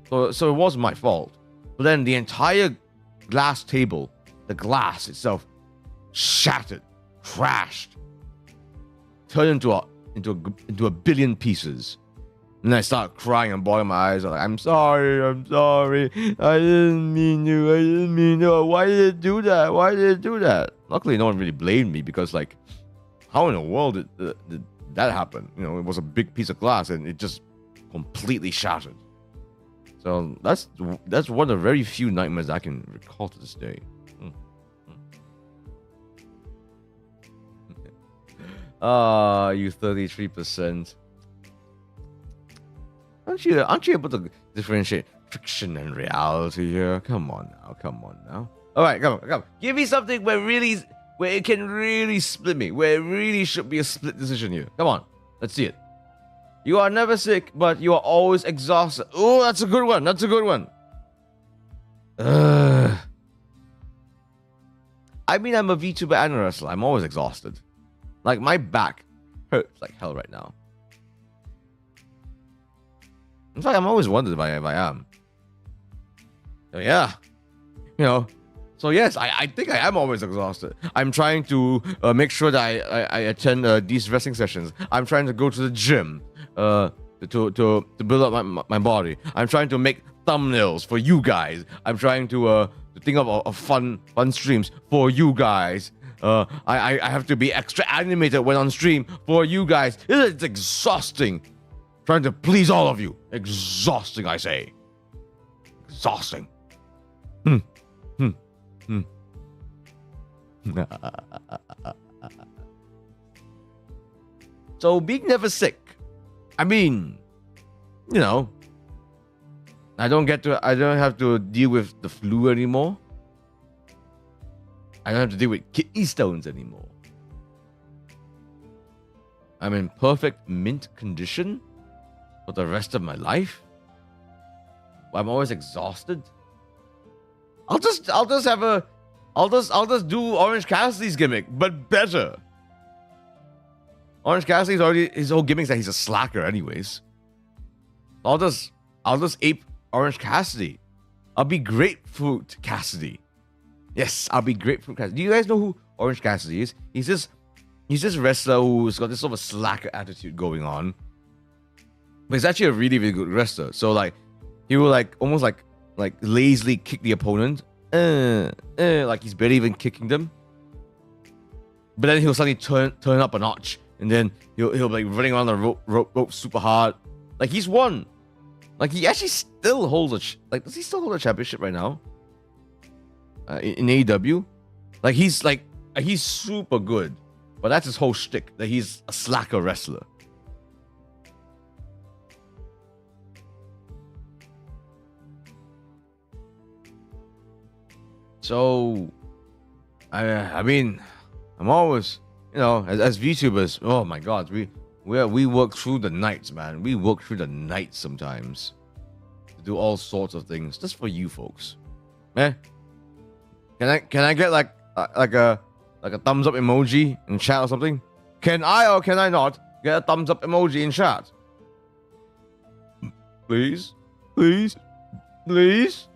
So it was my fault. But then the entire glass table, the glass itself, shattered, crashed, turned into a billion pieces. And I started crying and bawling my eyes. I'm like, I'm sorry. I didn't mean to. Why did it do that? Luckily, no one really blamed me because, like, how in the world did that happen? You know, it was a big piece of glass and it just completely shattered. So that's one of the very few nightmares I can recall to this day. You 33%. Aren't you able to differentiate fiction and reality here? Come on now. All right, come on. Give me something where it can really split me, where it really should be a split decision here. Come on, let's see it. You are never sick, but you are always exhausted. Oh, that's a good one. I mean, I'm a VTuber and a wrestler. I'm always exhausted. Like, my back hurts like hell right now. In fact, I'm always wondered if I am. So yeah, you know, So yes, I think I am always exhausted. I'm trying to make sure that I attend these resting sessions. I'm trying to go to the gym to build up my body. I'm trying to make thumbnails for you guys. I'm trying to think of fun streams for you guys. I have to be extra animated when on stream for you guys. It's exhausting. Trying to please all of you. Exhausting, I say. Exhausting. So being never sick, I mean, you know, I don't have to deal with the flu anymore. I don't have to deal with kidney stones anymore. I'm in perfect mint condition for the rest of my life. I'm always exhausted. I'll just do Orange Cassidy's gimmick, but better. Orange Cassidy's already, his whole gimmick is that he's a slacker anyways. I'll just ape Orange Cassidy. I'll be Grapefruit Cassidy. Yes, I'll be Grapefruit Cassidy. Do you guys know who Orange Cassidy is? He's this wrestler who's got this sort of a slacker attitude going on. But he's actually a really, really good wrestler. So like, he will like almost like lazily kick the opponent. Like he's barely even kicking them. But then he'll suddenly turn up a notch. And then he'll be like running around the rope super hard. Like he's won. Like he actually still holds does he still hold a championship right now? In AEW? Like he's super good. But that's his whole shtick. That he's a slacker wrestler. So, I mean, I'm always, as VTubers, oh my God, we work through the nights, man. We work through the nights sometimes to do all sorts of things just for you folks. Eh? Can I get like a thumbs up emoji in chat or something? Can I or can I not get a thumbs up emoji in chat? Please, please, please.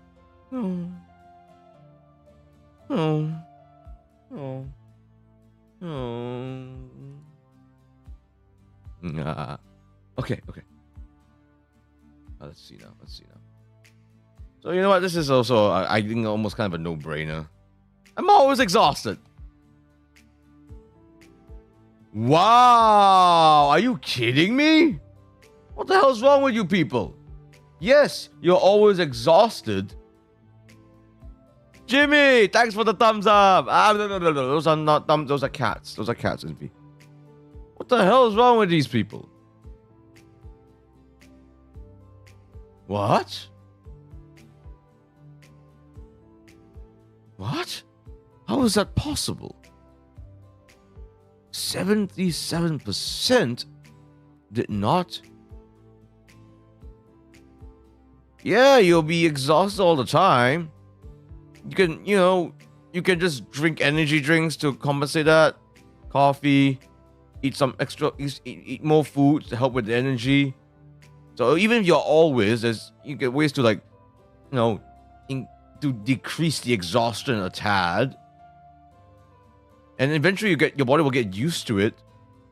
Okay. Let's see now. So you know what? This is also, I think, almost kind of a no-brainer. I'm always exhausted. Wow! Are you kidding me? What the hell's wrong with you people? Yes, you're always exhausted. Jimmy, thanks for the thumbs up. No. Those are not thumbs. Those are cats. Those are cats, Envy. What the hell is wrong with these people? What? What? How is that possible? 77% did not. Yeah, you'll be exhausted all the time. You can just drink energy drinks to compensate that. Coffee, eat more food to help with the energy. So even if you're always, you get ways to to decrease the exhaustion a tad. And eventually your body will get used to it.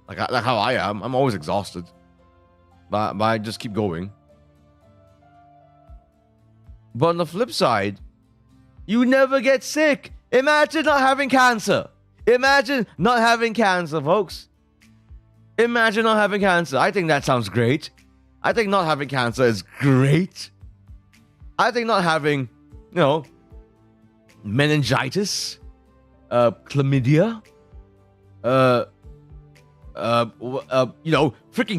Like how I am. I'm always exhausted. But I just keep going. But on the flip side, you never get sick. Imagine not having cancer. Imagine not having cancer, folks. Imagine not having cancer. I think that sounds great. I think not having cancer is great. I think not having, meningitis, chlamydia, freaking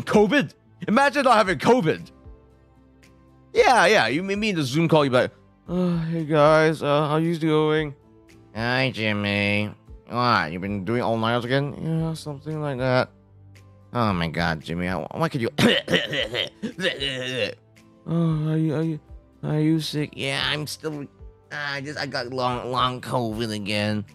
COVID. Imagine not having COVID. Yeah. You mean in the Zoom call, you'd be like, oh, hey guys, how you doing? Hi, Jimmy. What, you been doing all nights again? Yeah, something like that. Oh my God, Jimmy, why could you? Oh, are you sick? Yeah, I'm still. I got long COVID again.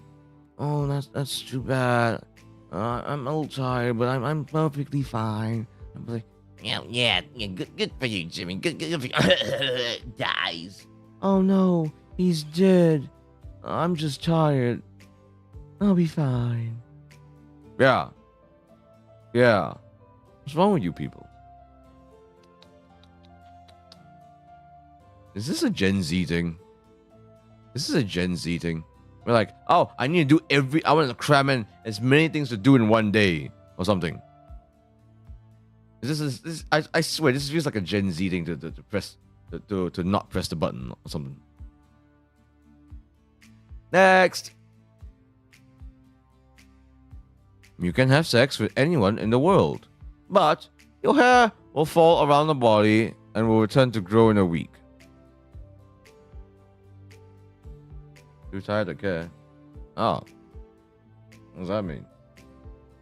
Oh, that's too bad. I'm a little tired, but I'm perfectly fine. I'm like, yeah. Good for you, Jimmy. Good for you. Dies. Oh no, he's dead. I'm just tired. I'll be fine. Yeah. Yeah. What's wrong with you people? Is this a Gen Z thing? This is a Gen Z thing. We're like, oh, I need to do I want to cram in as many things to do in one day or something. I swear, this feels like a Gen Z thing to press, to not press the button or something. Next. You can have sex with anyone in the world, but your hair will fall around the body and will return to grow in a week. Too tired to care. Oh. What does that mean?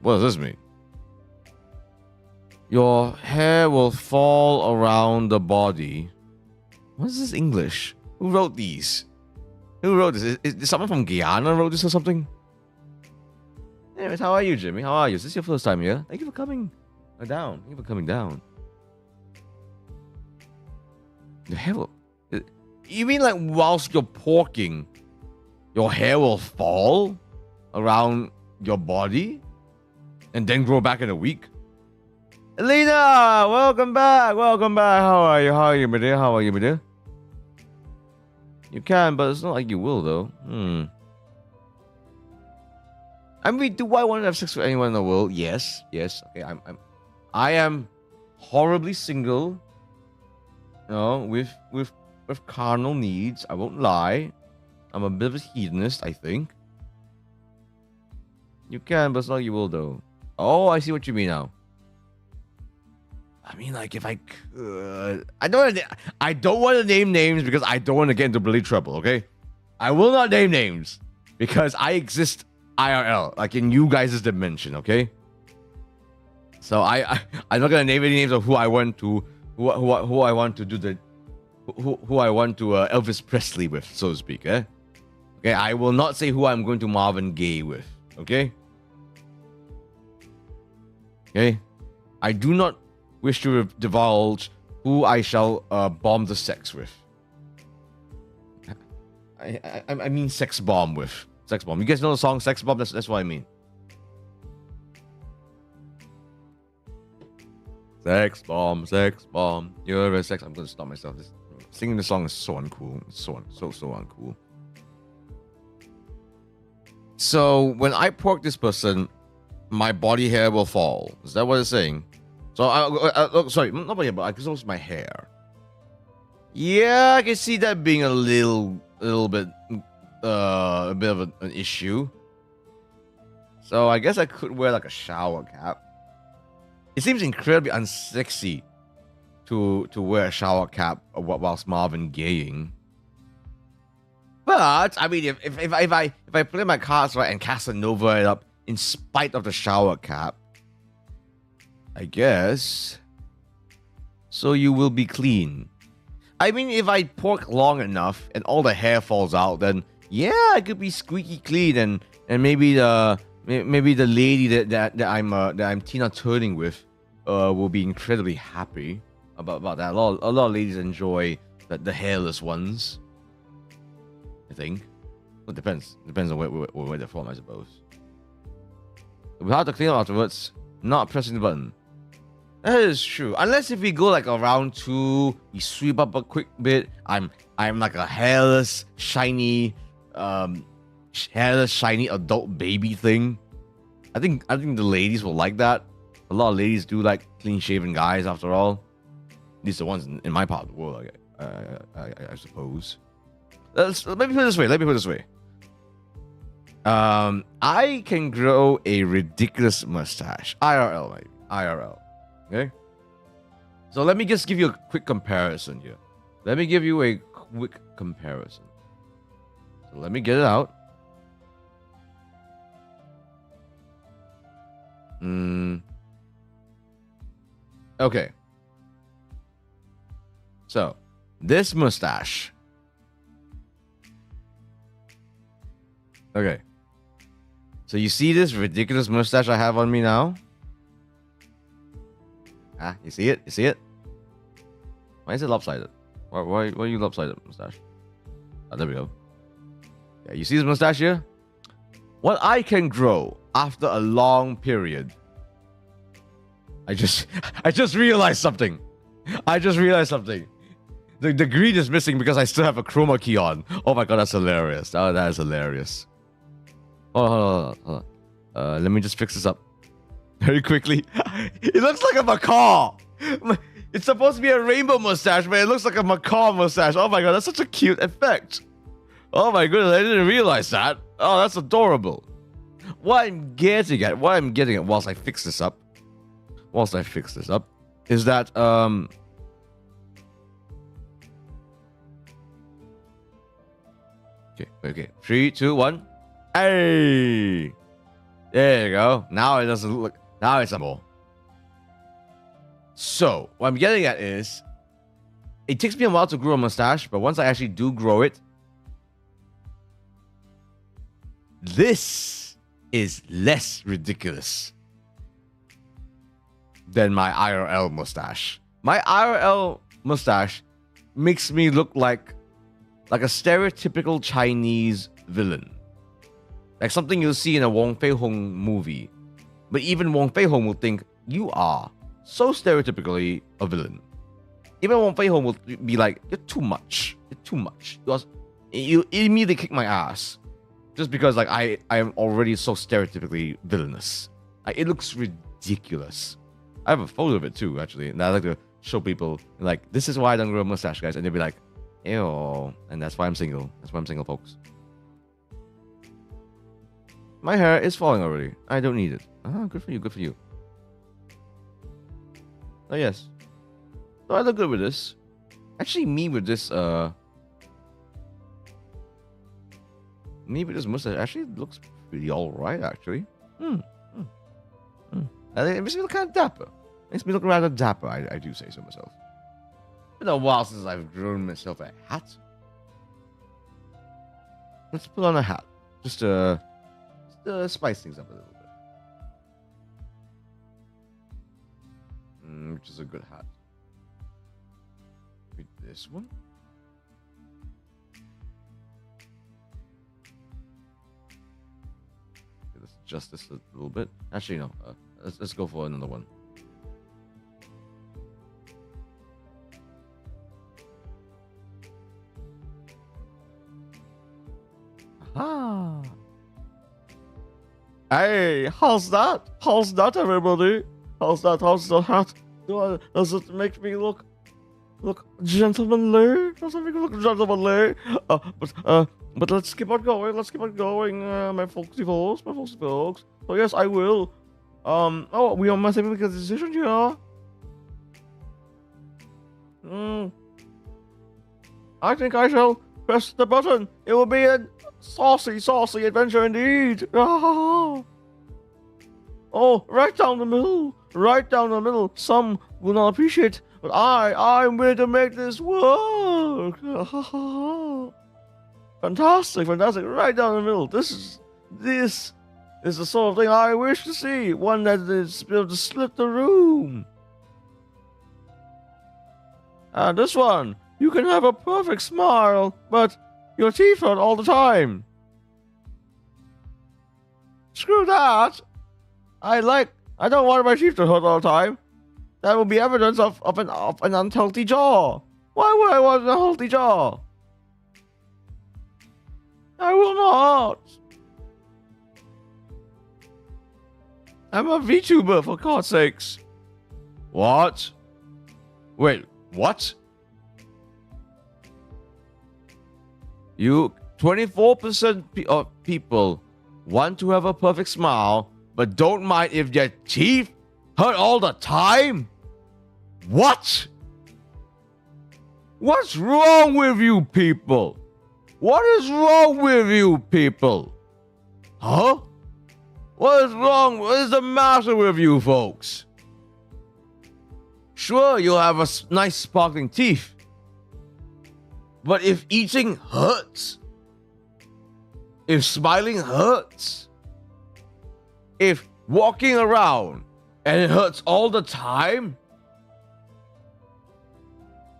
What does this mean? Your hair will fall around the body. What is this English? Who wrote these? Who wrote this? Is someone from Guyana wrote this or something? Anyways, how are you, Jimmy? How are you? Is this your first time here? Thank you for coming down. Thank you for coming down. The hair will... You mean like whilst you're porking, your hair will fall around your body and then grow back in a week? Elena, welcome back. Welcome back. How are you? How are you, my dear? How are you, my dear? You can, but it's not like you will, though. I mean, do I want to have sex with anyone in the world? Yes, yes. Okay, I am horribly single. You know, with carnal needs. I won't lie. I'm a bit of a hedonist, I think. You can, but it's not like you will, though. Oh, I see what you mean now. I mean, like, if I could... I don't want to name names because I don't want to get into bloody trouble, okay? I will not name names because I exist IRL, like in you guys' dimension, okay? So I'm not gonna name any names of who I want to Elvis Presley with, so to speak, eh? Okay, I will not say who I'm going to Marvin Gaye with, okay? Okay? I do not wish to divulge who I shall bomb the sex with. I mean sex bomb with. Sex bomb. You guys know the song Sex Bomb? That's what I mean. Sex bomb, sex bomb. You're a sex. I'm gonna stop myself. Singing the song is so uncool. So uncool. So when I pork this person, my body hair will fall. Is that what it's saying? So sorry, not body hair, but I guess it's my hair. Yeah, I can see that being a little bit, a bit of an issue. So I guess I could wear like a shower cap. It seems incredibly unsexy to wear a shower cap whilst Marvin Gaying. But I mean, if I play my cards right and Casanova it up in spite of the shower cap, I guess. So you will be clean. I mean, if I pork long enough and all the hair falls out, then yeah, I could be squeaky clean, and maybe the lady that I'm Tina turning with will be incredibly happy about that. A lot of ladies enjoy the hairless ones. I think. Well, depends on where they're from, I suppose. We have to clean up afterwards, not pressing the button. That is true. Unless if we go like around 2, we sweep up a quick bit. I'm like a hairless, shiny adult baby thing. I think the ladies will like that. A lot of ladies do like clean-shaven guys, after all. At least the ones in my part of the world, I suppose. Let me put it this way. I can grow a ridiculous mustache. IRL, mate. IRL. Okay? So let me just give you a quick comparison here. So let me get it out. Okay. So, this mustache. Okay. So you see this ridiculous mustache I have on me now? Ah, you see it? You see it? Why is it lopsided? Why are you lopsided, mustache? Oh, there we go. Yeah, you see this mustache here? What I can grow after a long period. I just realized something. The green is missing because I still have a chroma key on. Oh my god, that's hilarious. Oh, that is hilarious. Hold on. Let me just fix this up very quickly. It looks like a macaw. It's supposed to be a rainbow mustache, but it looks like a macaw mustache. Oh my god, that's such a cute effect. Oh my goodness, I didn't realize that. Oh, that's adorable. What I'm getting at whilst I fix this up, is that okay. 3, 2, 1. Hey, there you go. Now it doesn't look. Now it's a mole. So what I'm getting at is, it takes me a while to grow a mustache, but once I actually do grow it, this is less ridiculous than my IRL mustache. My IRL mustache makes me look like a stereotypical Chinese villain. Like something you'll see in a Wong Fei-hung movie. But even Wong Fei-hung will think, you are so stereotypically a villain. Even Wong Fei-hung will be like, you're too much. You immediately kick my ass. Just because like I am already so stereotypically villainous. It looks ridiculous. I have a photo of it too, actually. And I like to show people, like, this is why I don't grow a mustache, guys. And they'll be like, ew. And that's why I'm single. That's why I'm single, folks. My hair is falling already. I don't need it. Good for you, good for you. Oh, yes. So I look good with this. Actually, me with this mustache actually looks pretty alright, actually. It makes me look kind of dapper. Makes me look rather dapper, I do say so myself. It's been a while since I've grown myself a hat. Let's put on a hat. Just to spice things up a little bit. Which is a good hat. Maybe this one? Okay, let's adjust this a little bit. Actually, no. Let's go for another one. Aha! Hey, how's that? How's that, everybody? How's that? How's the hat? Does it make me look gentlemanly? Does it make me look gentlemanly? But let's keep on going. Let's keep on going, my folksy folks. So yes, I will. We must make a decision here. I think I shall press the button. It will be a saucy adventure indeed. Oh, right down the middle. Some will not appreciate, but I'm willing to make this work. Fantastic, right down the middle. This is the sort of thing I wish to see. One that is able to split the room. And this one, you can have a perfect smile, but your teeth hurt all the time. Screw that. I don't want my teeth to hurt all the time. That will be evidence of an unhealthy jaw. Why would I want an unhealthy jaw? I will not. I'm a VTuber, for God's sakes. What? Wait, what? You 24% of people want to have a perfect smile, but don't mind if their teeth hurt all the time? What? What's wrong with you people? What is wrong with you people? Huh? What is wrong? What is the matter with you folks? Sure, you'll have a nice sparkling teeth. But if eating hurts, if smiling hurts, if walking around and it hurts all the time,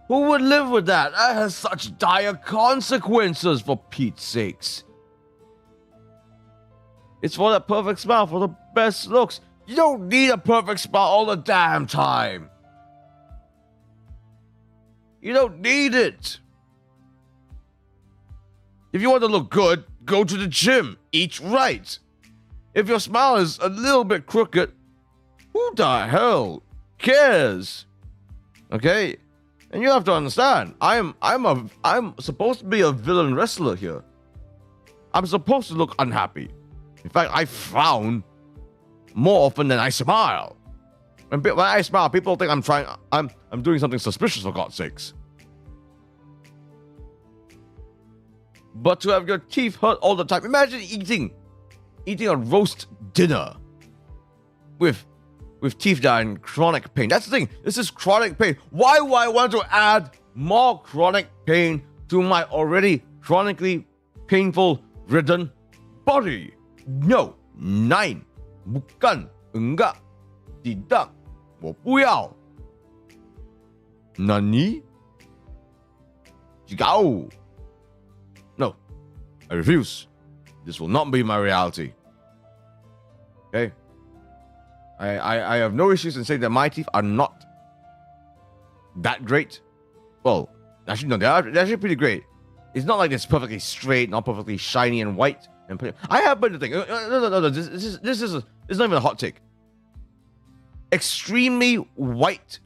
who would live with that? That has such dire consequences, for Pete's sakes. It's for that perfect smile, for the best looks. You don't need a perfect smile all the damn time. You don't need it. If you want to look good, go to the gym. Eat right. If your smile is a little bit crooked, who the hell cares? Okay? And you have to understand, I'm supposed to be a villain wrestler here. I'm supposed to look unhappy. In fact, I frown more often than I smile. When I smile, people think I'm doing something suspicious, for God's sakes. But to have your teeth hurt all the time, imagine eating a roast dinner with teeth that are in chronic pain. That's the thing. This is chronic pain. Why would I want to add more chronic pain to my already chronically painful ridden body? No, nein, bukan, enggak, tidak, 我不要. Nani? Jigao. No, I refuse. This will not be my reality. Okay? I have no issues in saying that my teeth are not that great. Well, actually, no, they're actually pretty great. It's not like it's perfectly straight, not perfectly shiny and white. I happen to think, no, this is not even a hot take. Extremely white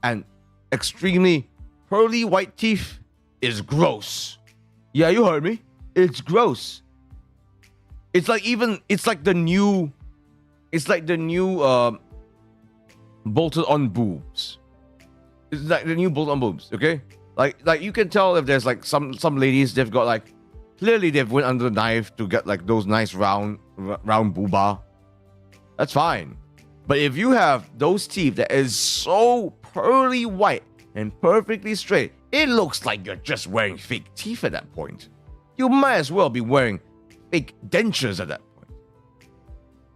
and extremely pearly white teeth is gross. Yeah, you heard me. It's gross. It's like the new bolted on boobs. It's like the new bolted on boobs, okay? Like you can tell if there's like some ladies, they've got like, clearly they've went under the knife to get like those nice round booba. That's fine. But if you have those teeth that is so pearly white and perfectly straight, it looks like you're just wearing fake teeth at that point. You might as well be wearing fake dentures at that point.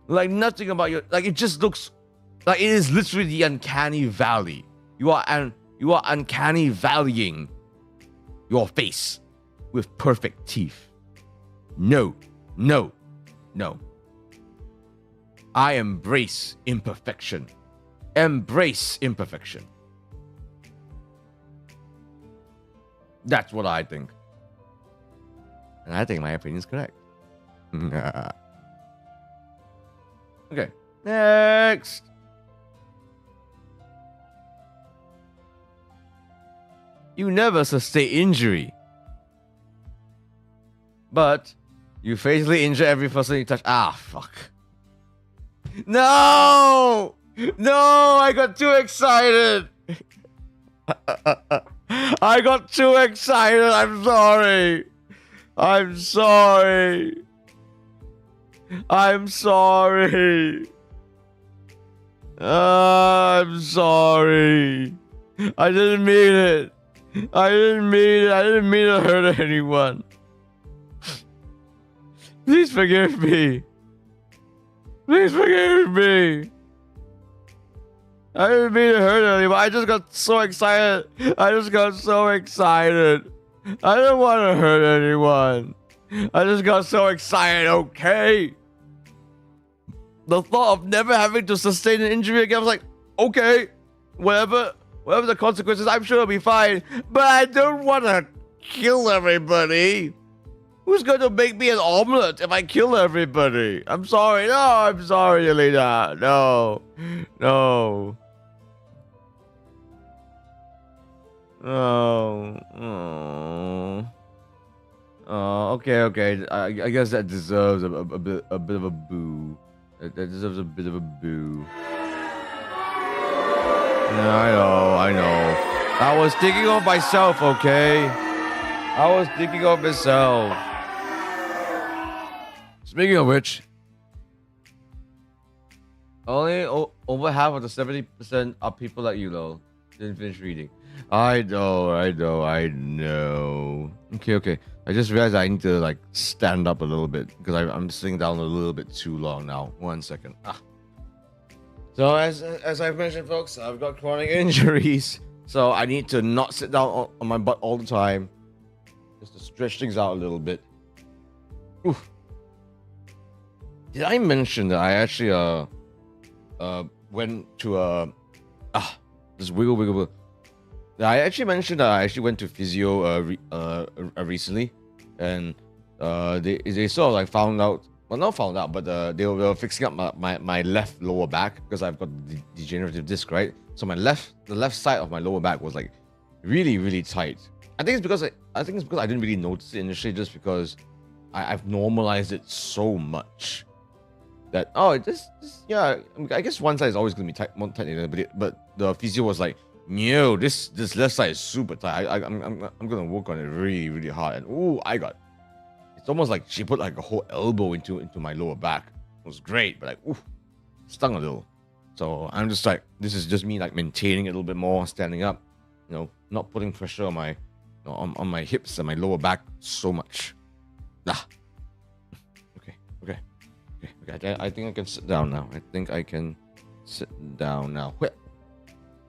Like nothing about your, like it just looks like it is literally the uncanny valley. You are uncanny valleying your face with perfect teeth. No. I embrace imperfection. Embrace imperfection. That's what I think. And I think my opinion is correct. Okay, next. You never sustain injury, but you fatally injure every person you touch. Ah, fuck. No! I got too excited. I got too excited. I'm sorry. I'm sorry. I'm sorry. I'm sorry. I didn't mean it. I didn't mean to hurt anyone. Please forgive me. Please forgive me. I didn't mean to hurt anyone. I just got so excited. I didn't want to hurt anyone. I just got so excited, okay? The thought of never having to sustain an injury again, I was like, okay, whatever the consequences, I'm sure it'll be fine. But I don't want to kill everybody. Who's going to make me an omelet if I kill everybody? I'm sorry. No, I'm sorry, Elena. No. Oh. Okay. I guess that deserves a bit of a boo. That deserves a bit of a boo. Yeah, I know. I was thinking of myself, okay? I was thinking of myself. Speaking of which, only over half of the 70% are people like you, though. Didn't finish reading. I know. Okay. I just realized I need to like stand up a little bit because I'm sitting down a little bit too long now. 1 second. So as I've mentioned, folks, I've got chronic injuries, so I need to not sit down on my butt all the time, just to stretch things out a little bit. Oof. Did I mention that I actually went to this wiggle. I actually mentioned that I actually went to physio recently, and they sort of like found out. Well, not found out, but they were fixing up my left lower back because I've got degenerative disc, right? So the left side of my lower back was like really tight. I think it's because I didn't really notice it initially, just because I've normalized it so much that yeah, I guess one side is always gonna be tight, more tight, but the physio was like, no, this left side is super tight. I'm gonna work on it really hard, and it's almost like she put like a whole elbow into my lower back. It was great, but like stung a little. So I'm just like, this is just me like maintaining it a little bit more, standing up, not putting pressure on my on my hips and my lower back so much. Okay. I think I can sit down now.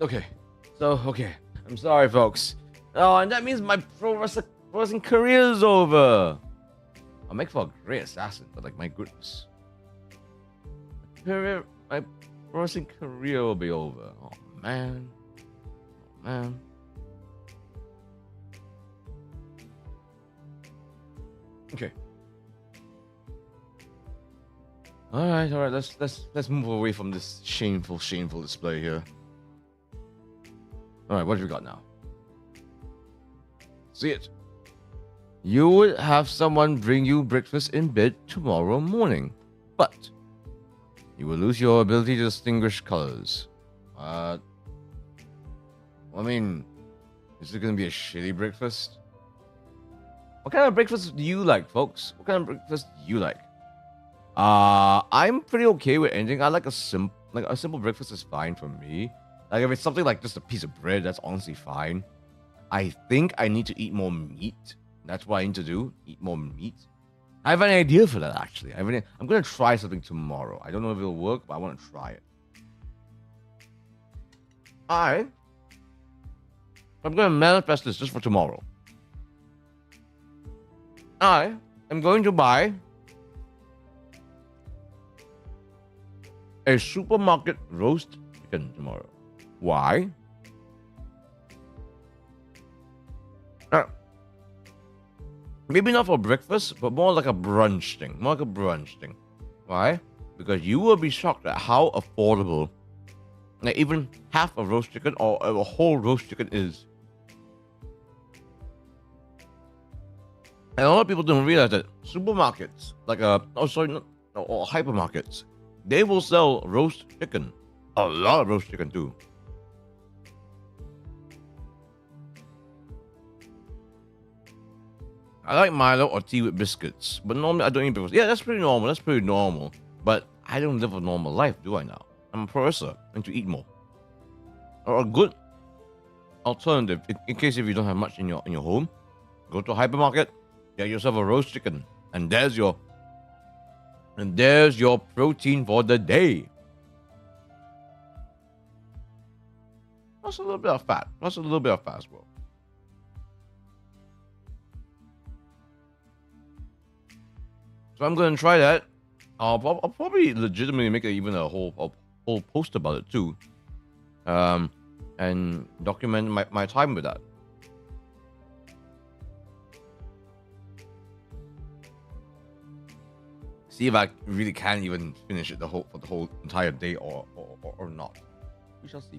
Okay. Okay. I'm sorry, folks. Oh, and that means my pro wrestling career is over. I'll make for a great assassin, but like, my goodness. My pro wrestling career will be over. Oh, man. Okay. All right. Let's move away from this shameful display here. All right, what have we got now? See it. You would have someone bring you breakfast in bed tomorrow morning, but you will lose your ability to distinguish colors. I mean, is it gonna be a shitty breakfast? What kind of breakfast do you like, folks? What kind of breakfast do you like? I'm pretty okay with anything. I like a simple breakfast is fine for me. Like, if it's something like just a piece of bread, that's honestly fine. I think I need to eat more meat. That's what I need to do. Eat more meat. I have an idea for that, actually. I'm gonna try something tomorrow. I don't know if it'll work, but I want to try it. I'm gonna manifest this just for tomorrow. I am going to buy a supermarket roast chicken tomorrow. Why? Maybe not for breakfast, but more like a brunch thing. Why? Because you will be shocked at how affordable, like, even half a roast chicken or a whole roast chicken is. And a lot of people don't realize that supermarkets, like or hypermarkets, they will sell roast chicken. A lot of roast chicken too. I like Milo or tea with biscuits, but normally I don't eat breakfast. Yeah, that's pretty normal. But I don't live a normal life, do I now? I'm a professor, and to eat more. Or a good alternative, in case if you don't have much in your home, go to a hypermarket, get yourself a roast chicken, and there's your protein for the day. Plus a little bit of fat. As well. So I'm going to try that. I'll probably legitimately make even a whole post about it too, and document my time with that. See if I really can even finish it for the whole entire day or not. We shall see.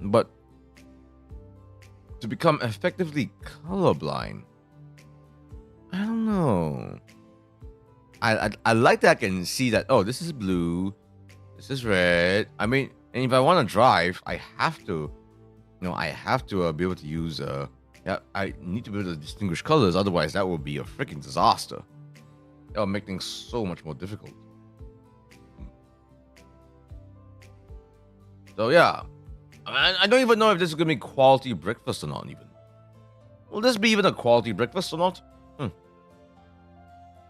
But to become effectively colorblind, I don't know. I like that I can see that, oh, this is blue, this is red. I mean, and if I want to drive, I have to be able to use I need to be able to distinguish colors. Otherwise, that would be a freaking disaster. That would make things so much more difficult. So yeah, I don't even know if this is gonna be quality breakfast or not. Even will this be even a quality breakfast or not?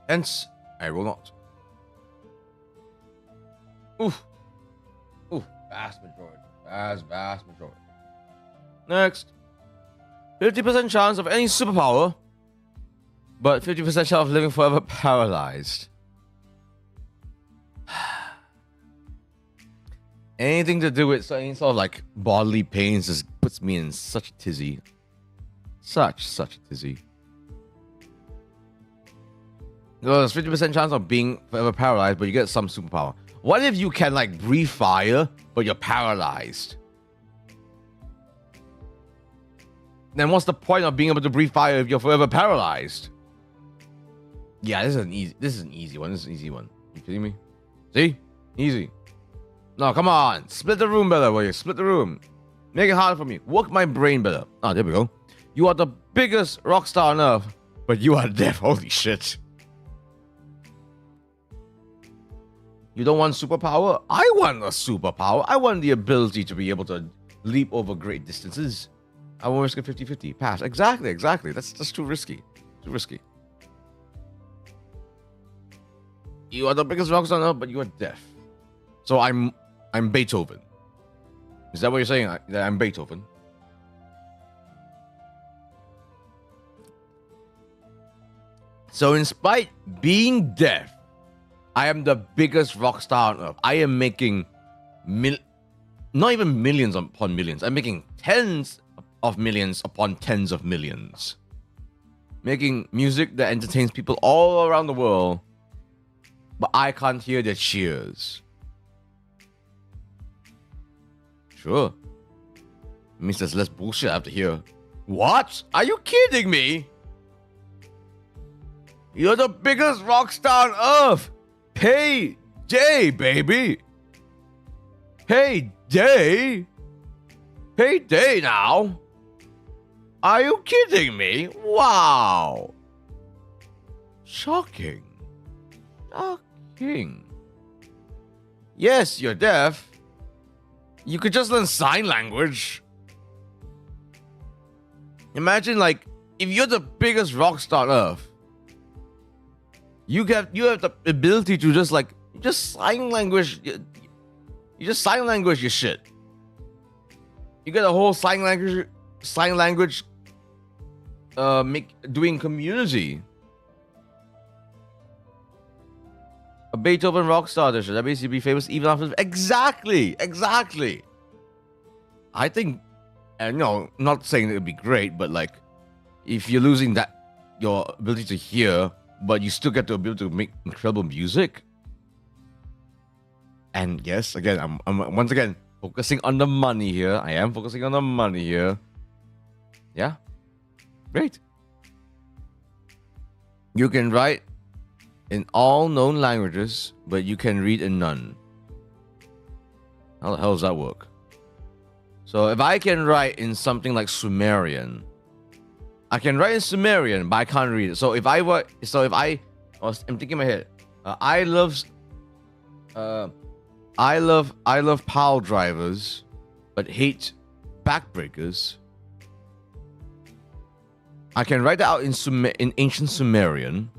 Hence, I will not. Oof. Vast majority. Next, 50% chance of any superpower but 50% chance of living forever paralyzed. Anything to do with any sort of like bodily pains just puts me in such a tizzy. Such a tizzy. There's 50% chance of being forever paralyzed, but you get some superpower. What if you can like breathe fire, but you're paralyzed? Then what's the point of being able to breathe fire if you're forever paralyzed? Yeah, this is an easy one. This is an easy one. You kidding me? See? Easy. No, come on. Split the room better, will you? Split the room. Make it harder for me. Work my brain better. Ah, there we go. You are the biggest rock star on earth, but you are deaf. Holy shit. You don't want superpower? I want a superpower. I want the ability to be able to leap over great distances. I won't risk a 50-50. Pass. Exactly. That's too risky. Too risky. You are the biggest rock star on earth, but you are deaf. So I'm Beethoven. Is that what you're saying? That I'm Beethoven? So in spite being deaf, I am the biggest rock star on earth. I am making not even millions upon millions. I'm making tens of millions upon tens of millions. Making music that entertains people all around the world, but I can't hear their cheers. Sure. It means there's less bullshit I have to hear. What? Are you kidding me? You're the biggest rock star on earth. Payday, baby. Payday. Payday now. Are you kidding me? Wow. Shocking. Shocking. Yes, you're deaf. You could just learn sign language. Imagine, like, if you're the biggest rock star on earth, you have the ability to just sign language. You just sign language your shit. You get a whole sign language doing community. A Beethoven rock star edition. That means you'd be famous even after. Exactly. I think, and not saying it would be great, but like, if you're losing your ability to hear, but you still get the ability to make incredible music. And yes, again, I'm once again focusing on the money here. I am focusing on the money here. Yeah, great. You can write in all known languages, but you can read in none. How the hell does that work? So if I can write in something like Sumerian, I can write in Sumerian, but I can't read it. So I'm thinking in my head, I love pile drivers, but hate backbreakers. I can write that out in ancient Sumerian.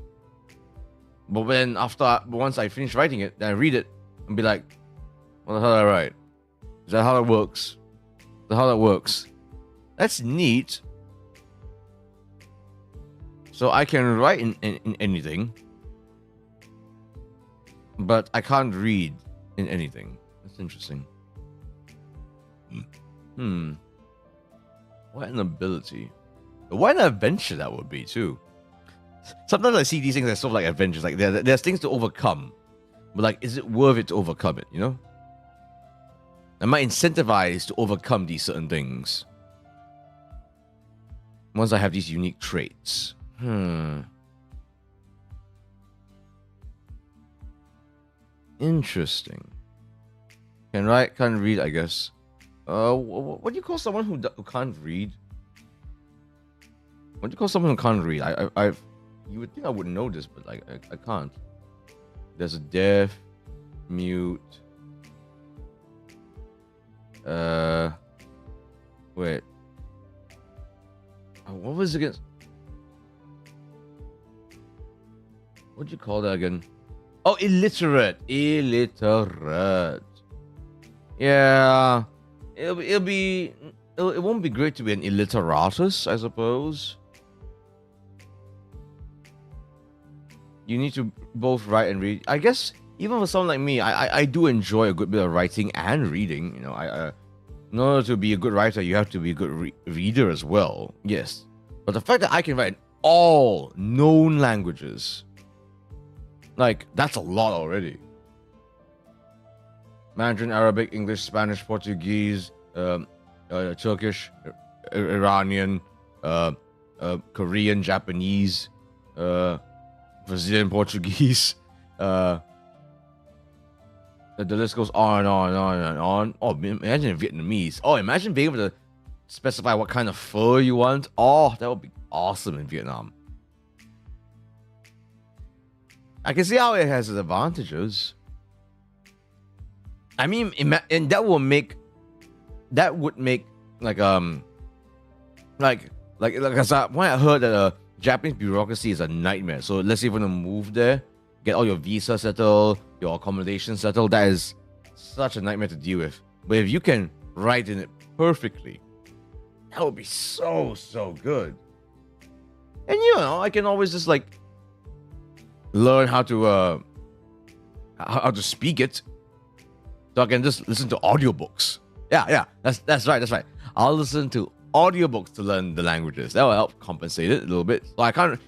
But once I finish writing it, then I read it and be like, what the hell did I write? Is that how it works? Is that how that works? That's neat. So I can write in anything, but I can't read in anything. That's interesting. What an ability. What an adventure that would be, too. Sometimes I see these things as sort of like adventures. Like, there's things to overcome. But, like, is it worth it to overcome it, Am I incentivized to overcome these certain things once I have these unique traits? Interesting. Can write, can't read, I guess. What do you call someone who can't read? What do you call someone who can't read? You would think I would know this, but I can't. There's a deaf, mute. Wait. What was it again? What'd you call that again? Oh, illiterate. Illiterate. Yeah. It won't be great to be an illiteratus, I suppose. you need to both write and read. I guess even for someone like me, I do enjoy a good bit of writing and reading. You know, in order to be a good writer, you have to be a good reader as well. Yes, but the fact that I can write in all known languages, like that's a lot already. Mandarin, Arabic, English, Spanish, Portuguese, Turkish, Iranian, Korean, Japanese, Brazilian, Portuguese. The list goes on and on and on and on. Oh, imagine Vietnamese. Oh, imagine being able to specify what kind of pho you want. Oh, that would be awesome in Vietnam. I can see how it has its advantages. I mean, and that would make like when I heard that Japanese bureaucracy is a nightmare. So let's say if you want to move there, get all your visa settled, your accommodation settled, that is such a nightmare to deal with. But if you can write in it perfectly, that would be so good. And you know, I can always just like learn how to speak it. So I can just listen to audiobooks. Yeah, that's right. I'll listen to audiobooks to learn the languages. That will help compensate it a little bit. So I can't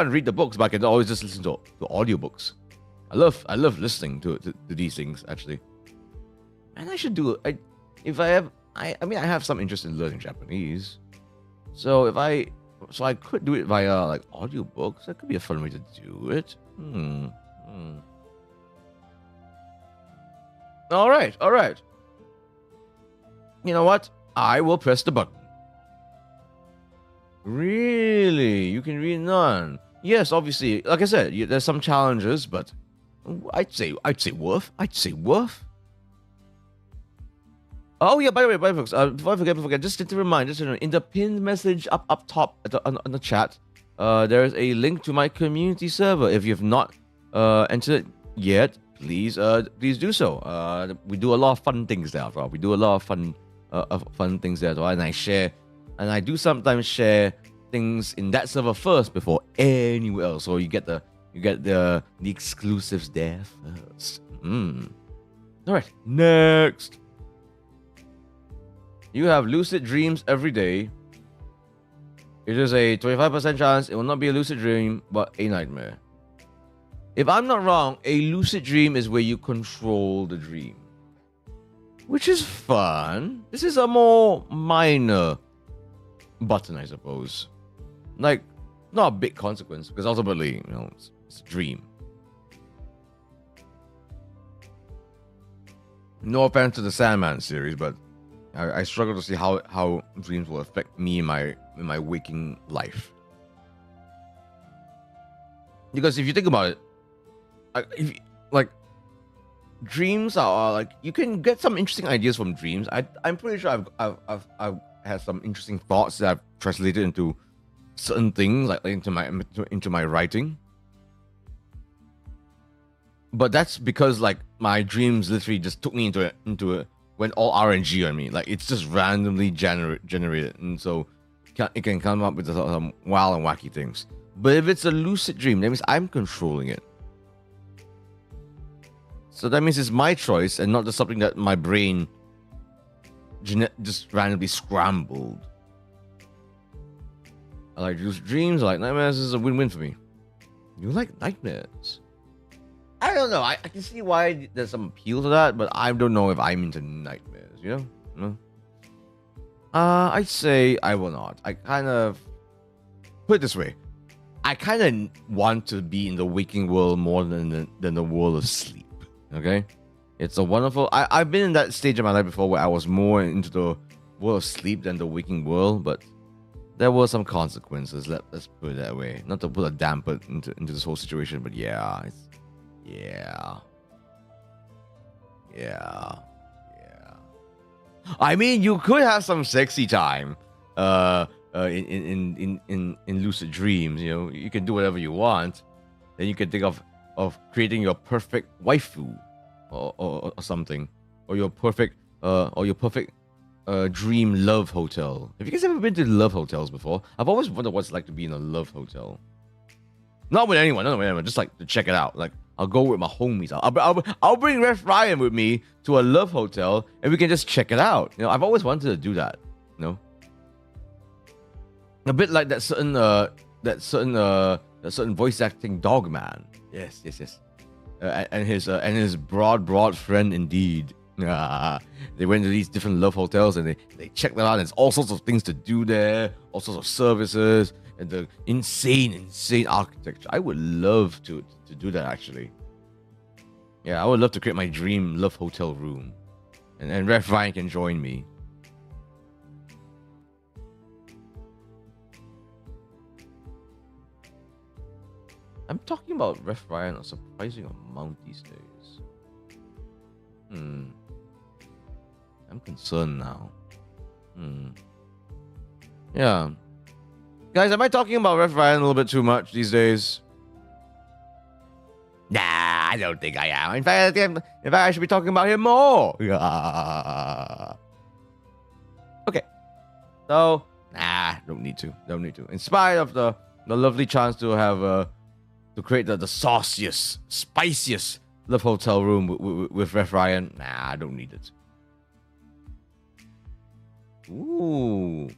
read the books, but I can always just listen to audiobooks. I love listening to these things actually. And I should do it. I have some interest in learning Japanese. So I could do it via like audiobooks. That could be a fun way to do it. All right. You know what? I will press the button. Really? You can read none? Yes, obviously. Like I said, there's some challenges, but I'd say worth. Oh yeah, by the way, folks, before I forget, just to remind, in the pinned message up top on the chat, there is a link to my community server. If you've not entered it yet, please do so. We do a lot of fun things there, bro. We do a lot of fun things there, and I do sometimes share things in that server first before anywhere else. So you get the exclusives there first. All right, next. You have lucid dreams every day. It is a 25% chance it will not be a lucid dream, but a nightmare. If I'm not wrong, a lucid dream is where you control the dream, which is fun. This is a more minor button, I suppose. Like, not a big consequence, because ultimately, you know, it's a dream. No offense to the Sandman series, but I struggle to see how dreams will affect me in my waking life. Because if you think about it, dreams are like, you can get some interesting ideas from dreams. I'm pretty sure I've had some interesting thoughts that I've translated into certain things, like into my writing. But that's because like my dreams literally just took me into it, went all RNG on me. Like it's just randomly generated, and so it can come up with some wild and wacky things. But if it's a lucid dream, that means I'm controlling it. So that means it's my choice and not just something that my brain just randomly scrambled. I like lucid dreams. I like nightmares. This is a win-win for me. You like nightmares? I don't know. I can see why there's some appeal to that, but I don't know if I'm into nightmares. You know? No. I'd say I will not. I kind of put it this way. I kind of want to be in the waking world more than the world of sleep. Okay, it's a wonderful. I've been in that stage of my life before where I was more into the world of sleep than the waking world, but there were some consequences. Let's put it that way. Not to put a damper into this whole situation, but yeah. I mean, you could have some sexy time, in lucid dreams. You know, you can do whatever you want. Then you can think of creating your perfect waifu, or something, or your perfect dream love hotel. Have you guys ever been to love hotels before? I've always wondered what it's like to be in a love hotel. Not with anyone, just like to check it out. Like I'll go with my homies. I'll bring Ref Ryan with me to a love hotel, and we can just check it out. I've always wanted to do that. A bit like that certain voice acting dog man. Yes. And his broad friend indeed. They went to these different love hotels and they checked them out. There's all sorts of things to do there, all sorts of services, and the insane architecture. I would love to do that actually. Yeah, I would love to create my dream love hotel room, and Ref Ryan can join me. I'm talking about Ref Ryan a surprising amount these days. I'm concerned now. Yeah. Guys, am I talking about Ref Ryan a little bit too much these days? Nah, I don't think I am. In fact, I should be talking about him more. Okay. So, don't need to. In spite of the lovely chance to have to create the sauciest, spiciest love hotel room with Ref Ryan, I don't need it. Ooh,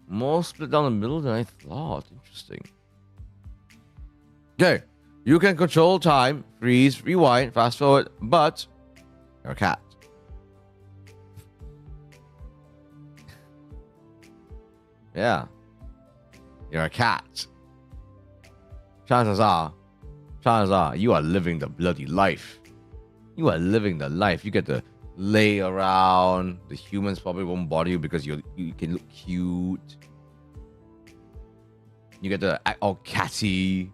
more split down the middle than I thought. Interesting. Okay, you can control time, freeze, rewind, fast forward, but you're a cat. Yeah, you're a cat. Chances are, you are living the bloody life. You are living the life. You get to lay around. The humans probably won't bother you because you can look cute. You get to act all catty.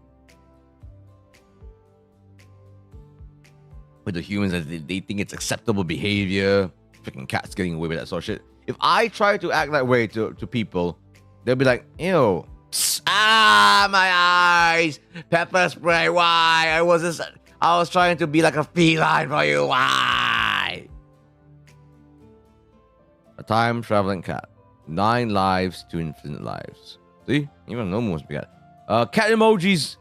With the humans, they think it's acceptable behavior. Freaking cats getting away with that sort of shit. If I try to act that way to people, they'll be like, ew. My eyes, pepper spray. Why? I was trying to be like a feline for you. Why? A time traveling cat. 9 lives to infinite lives. See, even no must be cat. Cat emojis.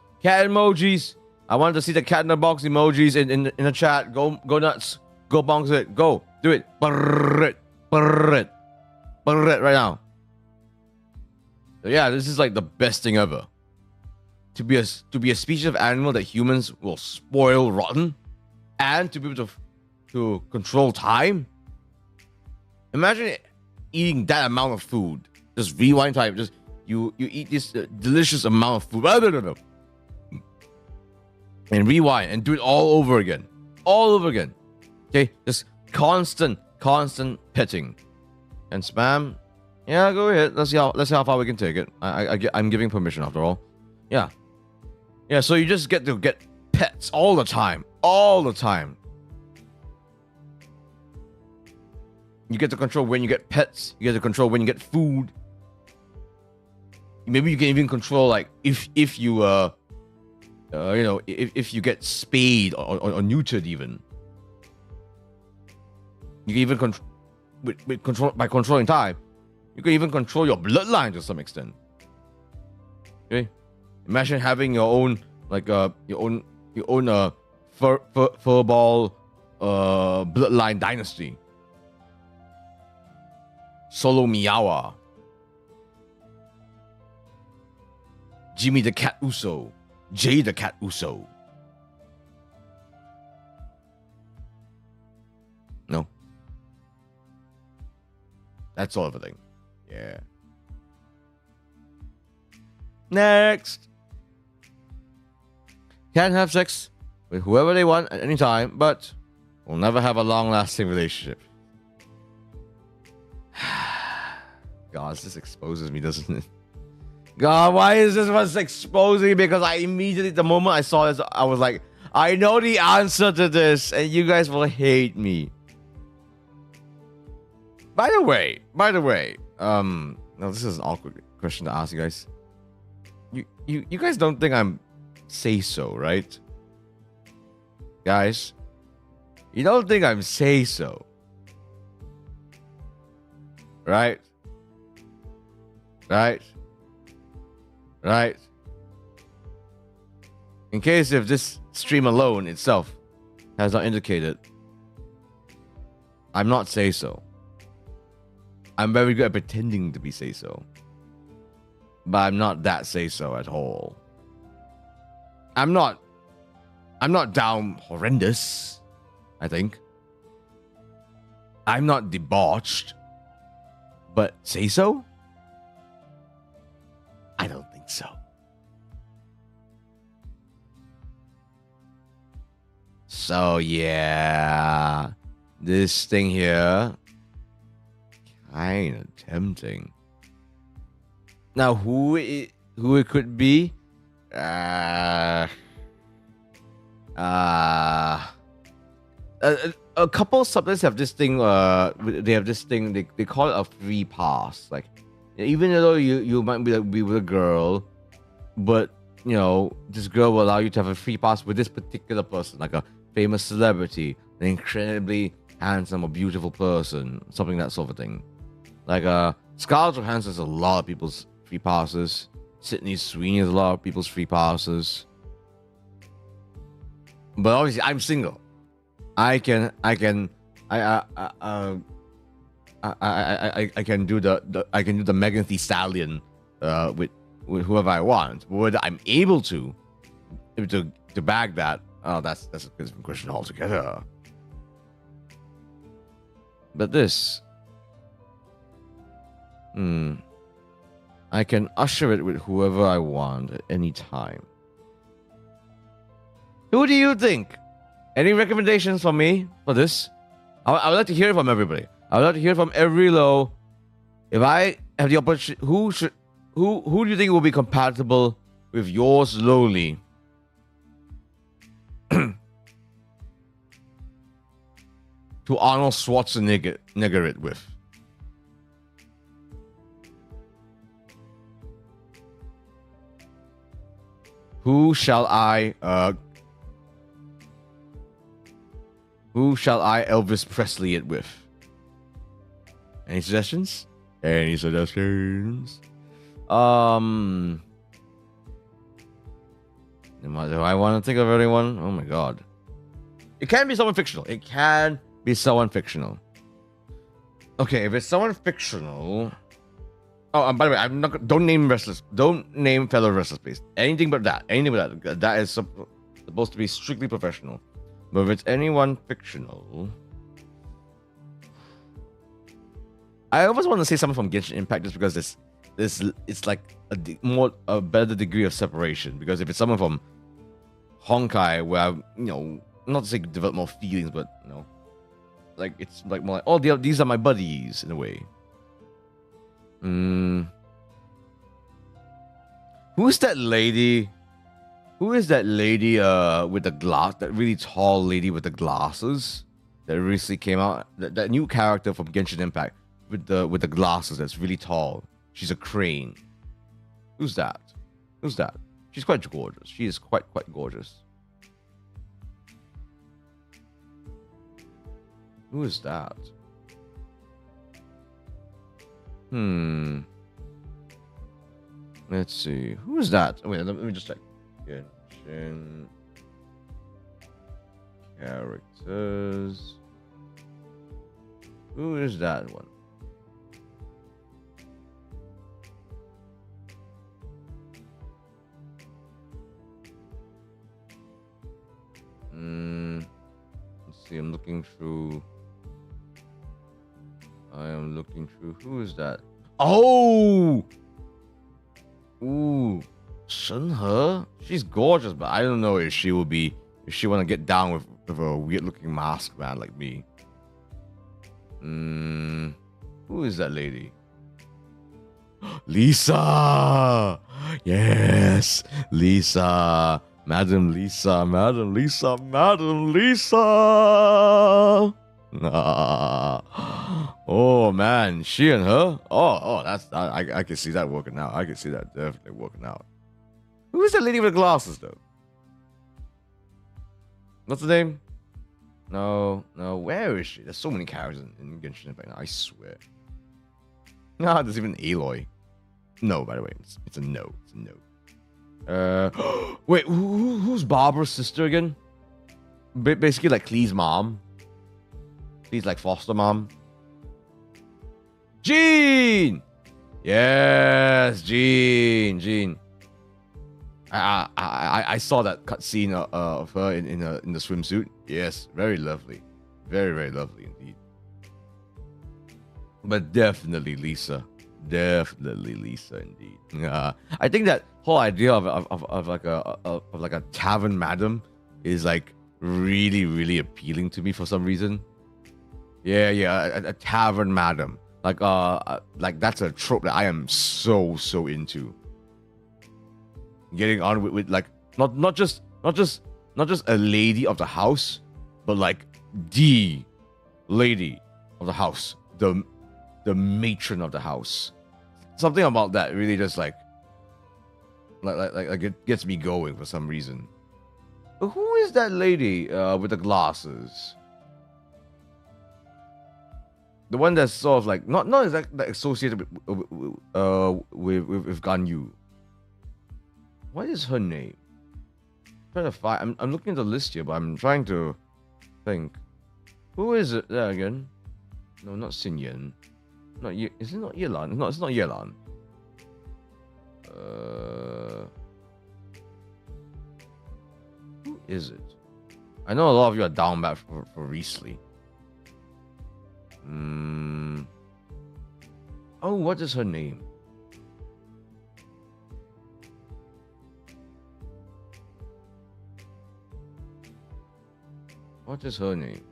I want to see the cat in the box emojis in the chat. Go nuts. Go bonks it. Go do it. Brrr it right now. So yeah, this is like the best thing ever. To be a species of animal that humans will spoil rotten, and to be able to control time. Imagine eating that amount of food. Just rewind time. Just you eat this delicious amount of food. And rewind and do it all over again. Okay, just constant petting and spam. Yeah, go ahead. Let's see how far we can take it. I'm giving permission after all. Yeah. So you just get to get pets all the time. You get to control when you get pets. You get to control when you get food. Maybe you can even control like if you if you get spayed or neutered even. You can even control by controlling time. You can even control your bloodline to some extent. Okay, imagine having your own furball bloodline dynasty. Solo Miawa, Jimmy the Cat Uso, Jay the Cat Uso. No, that's all everything. Yeah. Next. Can have sex with whoever they want at any time, but will never have a long-lasting relationship. God, this exposes me, doesn't it? God, why is this one exposing me? Because I immediately, the moment I saw this, I was like, I know the answer to this, and you guys will hate me. By the way, now this is an awkward question to ask you guys. You guys don't think I'm say so, right? Guys, you don't think I'm say so, right? In case if this stream alone itself has not indicated, I'm not say so. I'm very good at pretending to be say so, but I'm not that say so at all. I'm not down horrendous, I think. I'm not debauched, but say so? I don't think so. So yeah, this thing here, kind of tempting. Now, who it could be? A couple subjects have this thing. They have this thing. They call it a free pass. Like, even though you might be with a girl, but you know this girl will allow you to have a free pass with this particular person, like a famous celebrity, an incredibly handsome or beautiful person, something that sort of thing. Like Scarlett Johansson has a lot of people's free passes. Sydney Sweeney has a lot of people's free passes. But obviously, I'm single. I can can do the Megan Thee Stallion with whoever I want. Whether I'm able to bag that, that's a different question altogether. But this, I can usher it with whoever I want at any time. Who do you think? Any recommendations for me for this? I would like to hear from everybody. I would like to hear from every low. If I have the opportunity, who do you think will be compatible with yours lowly? To Arnold Schwarzenegger it with. Who shall I Elvis Presley it with? Any suggestions? Any suggestions? Do I want to think of anyone? Oh my god. It can be someone fictional. It can be someone fictional. Okay, if it's someone fictional. Oh, and by the way, I'm not. Don't name wrestlers. Don't name fellow wrestlers, please. Anything but that. Anything but that. That is supposed to be strictly professional. But if it's anyone fictional, I always want to say someone from Genshin Impact just because it's like a better degree of separation. Because if it's someone from Honkai, where I, not to say develop more feelings, but like it's like more like, oh, these are my buddies in a way. Who's that lady? Who is that lady with the glass? That really tall lady with the glasses that recently came out. That new character from Genshin Impact with the glasses that's really tall. She's a crane. Who's that? Who's that? She's quite gorgeous. She is quite gorgeous. Who is that? Let's see. Who is that? Wait, let me just check. Genshin characters. Who is that one? Let's see. I'm looking through. I am looking through. Who is that? Oh! Ooh. Shenhe? She's gorgeous, but I don't know if she will be. If she want to get down with a weird looking mask man like me. Who is that lady? Lisa! Yes! Lisa! Madam Lisa! Madam Lisa! Madam Lisa! Oh man, she and her. Oh, I can see that working out. I can see that definitely working out. Who is that lady with the glasses though? What's the name? No. Where is she? There's so many characters in Genshin Impact now. I swear. There's even Aloy. No, by the way, it's a no. It's a no. Wait, who's Barbara's sister again? Basically like Clee's mom. Clee's like foster mom. Jean! Yes, Jean. I saw that cutscene of her in the swimsuit. Yes, very lovely. Very lovely indeed. But definitely Lisa. Definitely Lisa indeed. I think that whole idea of like a tavern madam is like really appealing to me for some reason. Yeah, a tavern madam. Like that's a trope that I am so into. Getting on with like not just a lady of the house, but like the lady of the house, the matron of the house. Something about that really just like it gets me going for some reason. But who is that lady with the glasses? The one that's sort of like not exactly associated with Ganyu. What is her name? I'm trying to find. I'm looking at the list here, but I'm trying to think. Who is it there again? No, not Xinyan. Not is it not Yelan? No, it's not Yelan. Who is it? I know a lot of you are down bad for Riesli. Oh, what is her name? What is her name?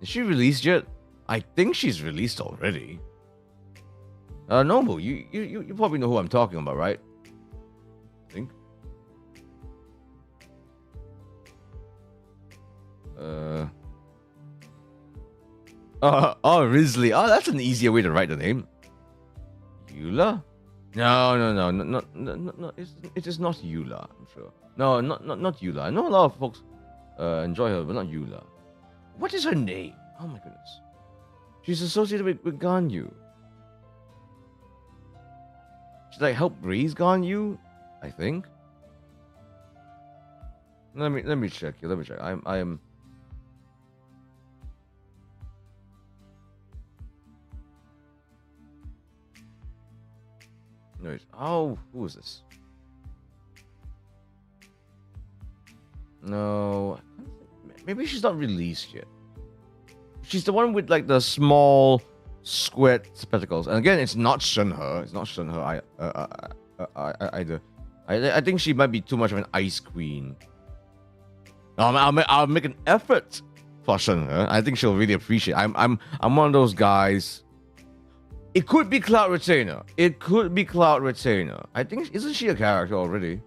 Is she released yet? I think she's released already. Noble, you probably know who I'm talking about, right? I think. Risley. Oh, that's an easier way to write the name. Eula? No. It is not Eula, I'm sure. No, not Eula. I know a lot of folks enjoy her, but not Eula. What is her name? Oh my goodness. She's associated with Ganyu. She's like helped raise Ganyu, I think. Let me check here. Let me check. I am. No, oh, who is this? No, maybe she's not released yet. She's the one with like the small square spectacles, and again, it's not Shenhe. It's not Shenhe either. I think she might be too much of an ice queen. I'll make an effort for Shenhe. I think she'll really appreciate. I'm one of those guys. It could be Cloud Retainer. I think isn't she a character already?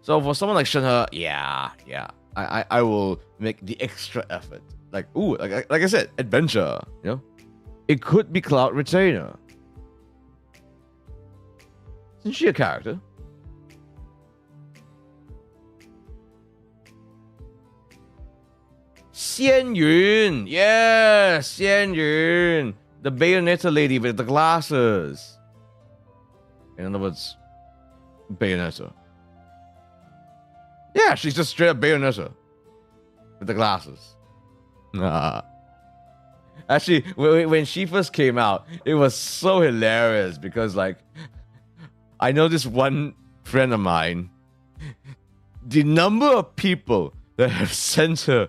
So for someone like Shenhe, yeah. I will make the extra effort. Like, ooh, like I said, adventure, you know? It could be Cloud Retainer. Isn't she a character? Xian Yun! Yeah, Xian Yun! The Bayonetta lady with the glasses. In other words, Bayonetta. Yeah, she's just straight up Bayonetta. With the glasses. Actually, when she first came out, it was so hilarious because, like, I know this one friend of mine, the number of people that have sent her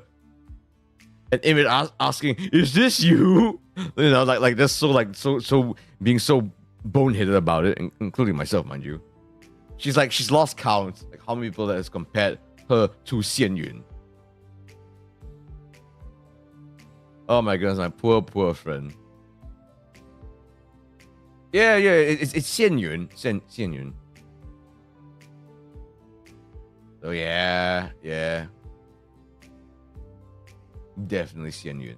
an image asking, "Is this you?" You know, like they're so being so boneheaded about it, including myself, mind you. She's lost count, like how many people that has compared her to Xian Yun. Oh my goodness, my poor friend. Yeah, it's Xian Yun. Xian Yun. So yeah. Definitely Xian Yun.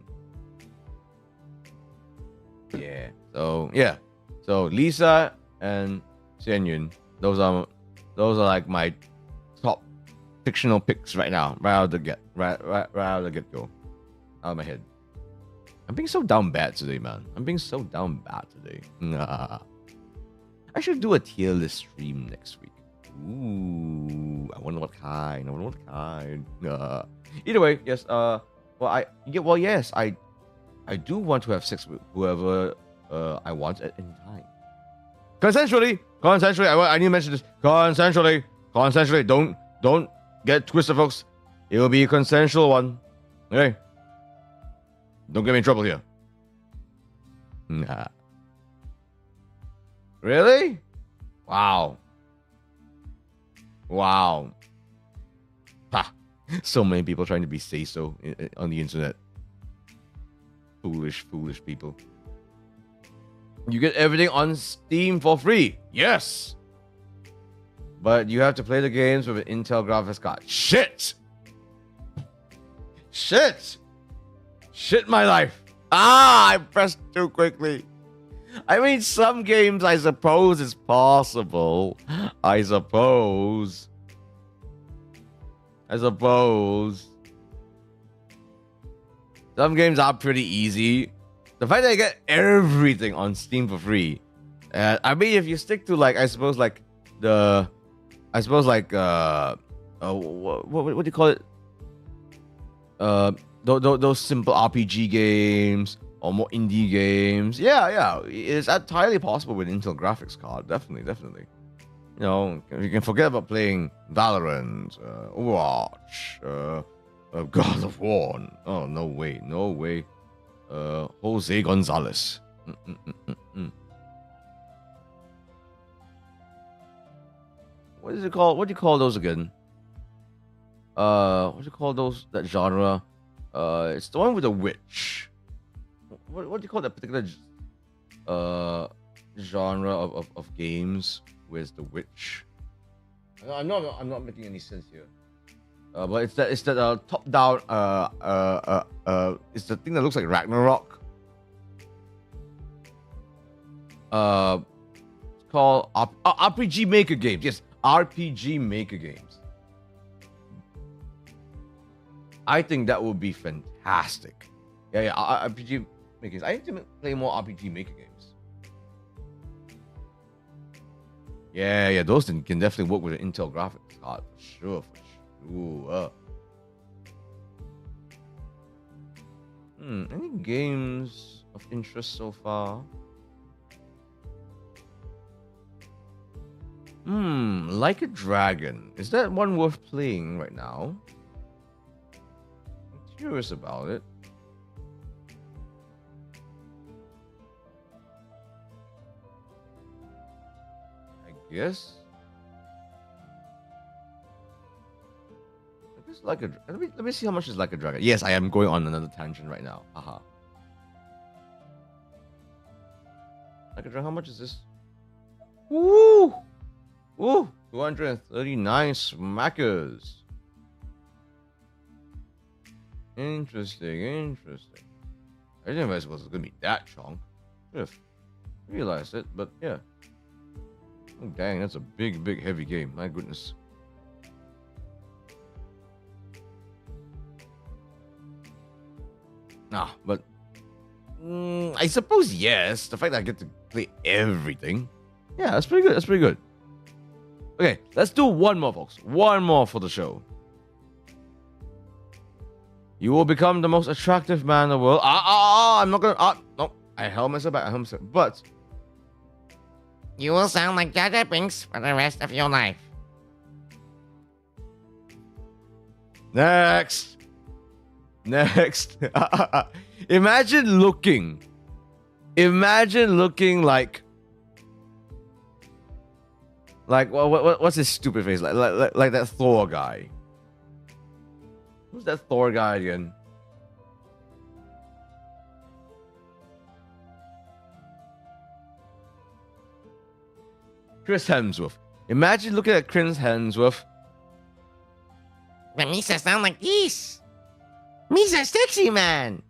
Yeah. So Lisa and Xian Yun, those are like my top fictional picks right now. Right out of the get go. Out of my head. I'm being so down bad today, man. I should do a tier list stream next week. Ooh, I wonder what kind. Either way, yes. Yes. I do want to have sex with whoever I want at any time. Consensually. I need to mention this. Consensually. Don't get twisted, folks. It will be a consensual one. Okay. Don't get me in trouble here. Nah. Really? Wow. Ha. So many people trying to be say-so on the internet. Foolish people. You get everything on Steam for free. Yes. But you have to play the games with an Intel graphics card. Shit, my life. I pressed too quickly. I mean, some games, I suppose, it's possible. I suppose. Some games are pretty easy. The fact that I get everything on Steam for free. I mean, if you stick to what do you call it? Those simple RPG games or more indie games. Yeah, it's entirely possible with Intel graphics card. Definitely. You know, you can forget about playing Valorant, Overwatch, God of War. Oh, no way. Jose Gonzalez. What is it called? What do you call those again? What do you call that genre? It's the one with the witch. What do you call that particular genre of games with the witch? I'm not making any sense here. But it's that top down it's the thing that looks like Ragnarok. It's called RPG Maker games. Yes, RPG Maker games. I think that would be fantastic. Yeah, RPG Maker games. I need to play more RPG Maker games. Yeah, those can definitely work with an Intel graphics card for sure. Any games of interest so far? Like a Dragon. Is that one worth playing right now? I'm curious about it. I guess. Let me see how much is Like a Dragon. Yes, I am going on another tangent right now. Haha. Like a Dragon, how much is this? Woo! 239 smackers. Interesting. I didn't realize it was gonna be that chunk. Should have realized it, but yeah. Oh dang, that's a big heavy game. My goodness. But I suppose yes. The fact that I get to play everything, yeah, that's pretty good. Okay, let's do one more, folks. One more for the show. You will become the most attractive man in the world. I'm not gonna. No, I held myself back. But you will sound like Jar Jar Binks for the rest of your life. Next. Imagine looking like what's his stupid face like that Thor guy. Who's that Thor guy again? Chris Hemsworth. Imagine looking at Chris Hemsworth. But Misa sound like this. Misa sexy man.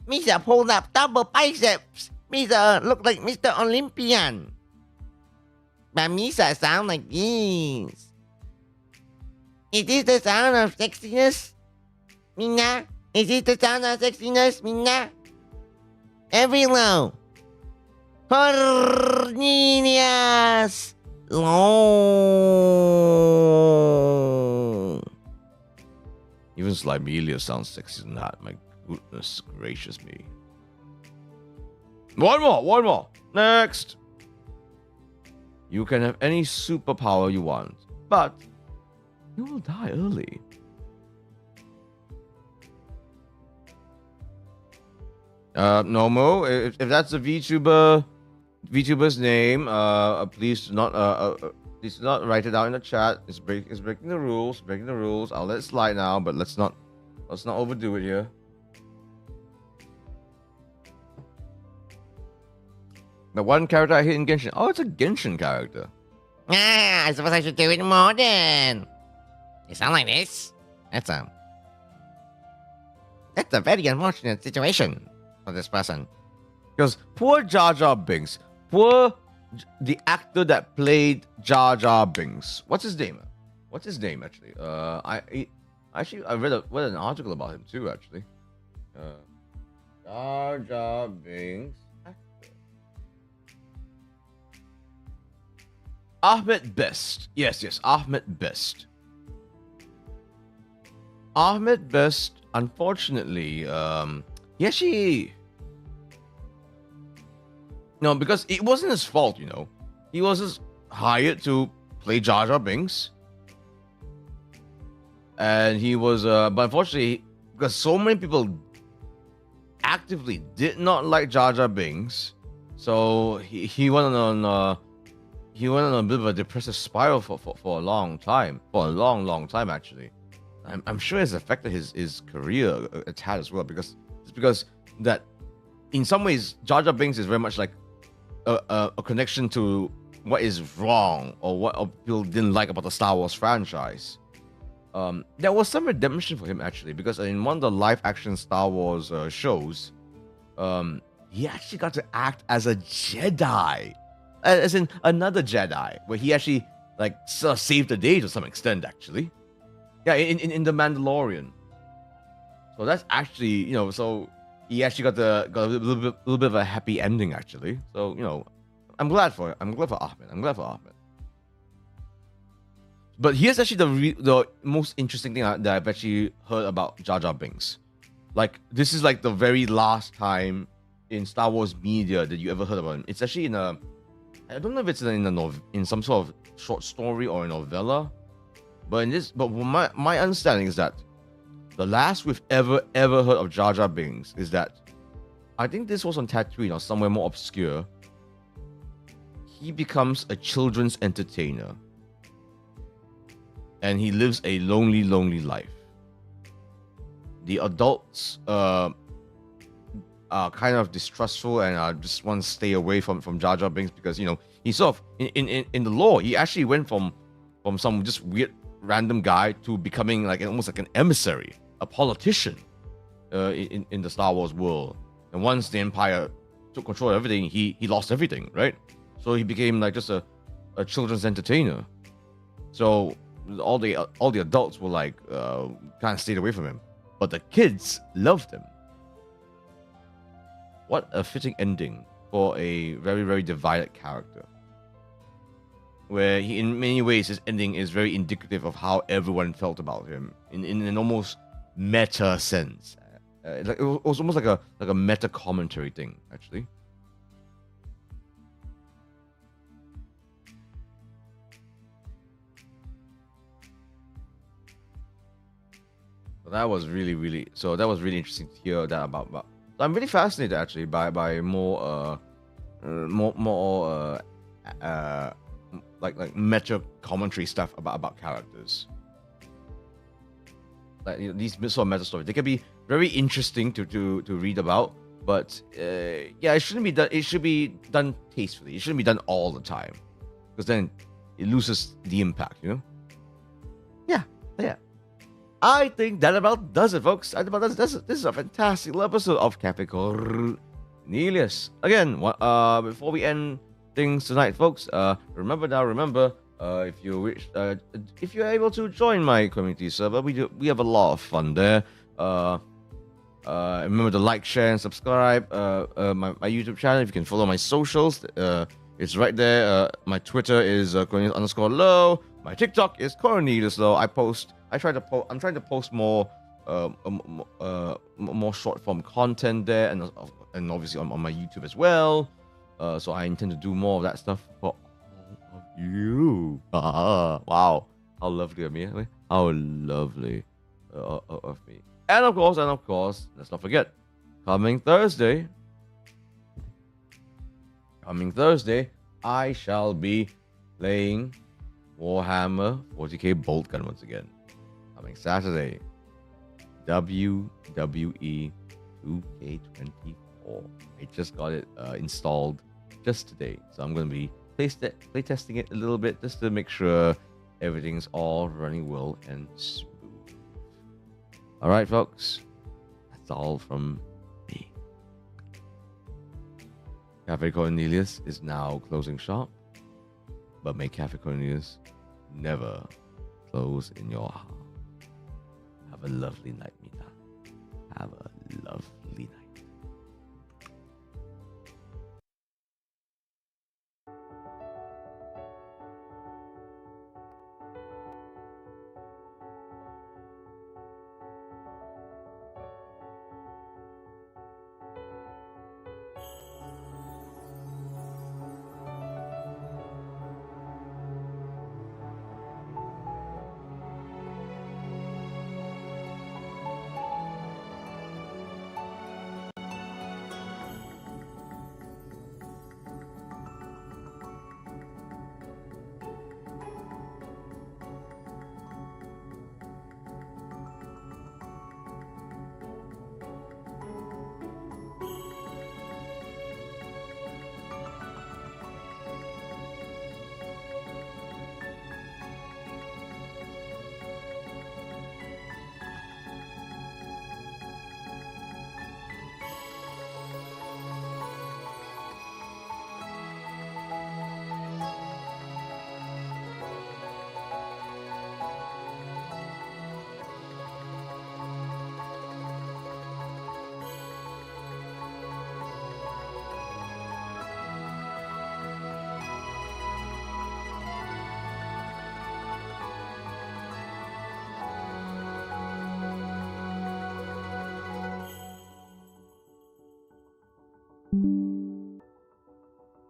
Misa pulled up double biceps. Misa look like Mr. Olympian. But Misa sound like this. Is this the sound of sexiness? Mina? Is this the sound of sexiness? Mina? Every low. Cornelius. long. Even Slimelia sounds sexy than that. My goodness gracious me. One more. Next. You can have any superpower you want, but you will die early. Nomo, if that's a VTuber's name, please do not write it down in the chat. It's breaking the rules. I'll let it slide now, but let's not overdo it here. The one character I hate in Genshin. Oh, it's a Genshin character. I suppose I should do it more then. You sound like this. That's a very unfortunate situation for this person. Because poor Jar Jar Binks. Poor the actor that played Jar Jar Binks. What's his name? Actually? I read an article about him too. Actually, Jar Jar Binks. Ahmed Best. Yes, Ahmed Best. Ahmed Best, unfortunately, he actually... No, because it wasn't his fault, you know. He was just hired to play Jar Jar Binks. And he was... but unfortunately, because so many people actively did not like Jar Jar Binks, so he went on a bit of a depressive spiral for a long time. For a long time, actually. I'm sure it's affected his career a tad as well, because that in some ways Jar Jar Binks is very much like a connection to what is wrong or what people didn't like about the Star Wars franchise. There was some redemption for him actually, because in one of the live action Star Wars shows, he actually got to act as a Jedi. As in another Jedi, where he actually like sort of saved the day to some extent, actually. Yeah, in the Mandalorian. So that's actually, you know, so he actually got a little bit of a happy ending, actually. So, you know, I'm glad for Ahmed. But here's actually the most interesting thing that I've actually heard about Jar Jar Binks. Like, this is like the very last time in Star Wars media that you ever heard about him. It's actually in a... I don't know if it's in some sort of short story or a novella, but my understanding is that the last we've ever heard of Jar Jar Binks is that I think this was on Tatooine or somewhere more obscure. He becomes a children's entertainer, and he lives a lonely life. The adults are kind of distrustful and just want to stay away from Jar Jar Binks, because, you know, he sort of in the lore, he actually went from some just weird random guy to becoming like almost like an emissary, a politician in the Star Wars world. And once the Empire took control of everything, he lost everything, right? So he became like just a children's entertainer. So all the adults were like kind of stayed away from him, but the kids loved him. What a fitting ending for a very, very divided character, where he, in many ways, his ending is very indicative of how everyone felt about him in an almost meta sense. Like it was almost like a meta commentary thing, actually. So that was really interesting to hear that about. I'm really fascinated actually by more like meta commentary stuff about characters. Like, you know, these sort of meta stories, they can be very interesting to read about, but yeah, it shouldn't be done. It should be done tastefully. It shouldn't be done all the time, because then it loses the impact, you know. Yeah. I think that about does it, folks. This is a fantastic episode of Cafe Cornelius. Again, before we end things tonight, folks, remember, if you wish, if you're able to join my community server, we have a lot of fun there. Remember to like, share, and subscribe my YouTube channel. If you can follow my socials, It's right there. My Twitter is Cornelius _low. My TikTok is Cornelius low. I'm trying to post more more short form content there, and obviously on my YouTube as well. So I intend to do more of that stuff for all of you. Wow, how lovely of me! How lovely of me. And of course, let's not forget, coming Thursday, I shall be playing Warhammer 40k Bolt Gun once again. Coming Saturday, WWE 2K24. I just got it installed just today, so I'm going to be play testing it a little bit just to make sure everything's all running well and smooth. All right, folks, that's all from me. Cafe Cornelius is now closing shop, but may Cafe Cornelius never close in your heart. Have a lovely night, Mina. Have a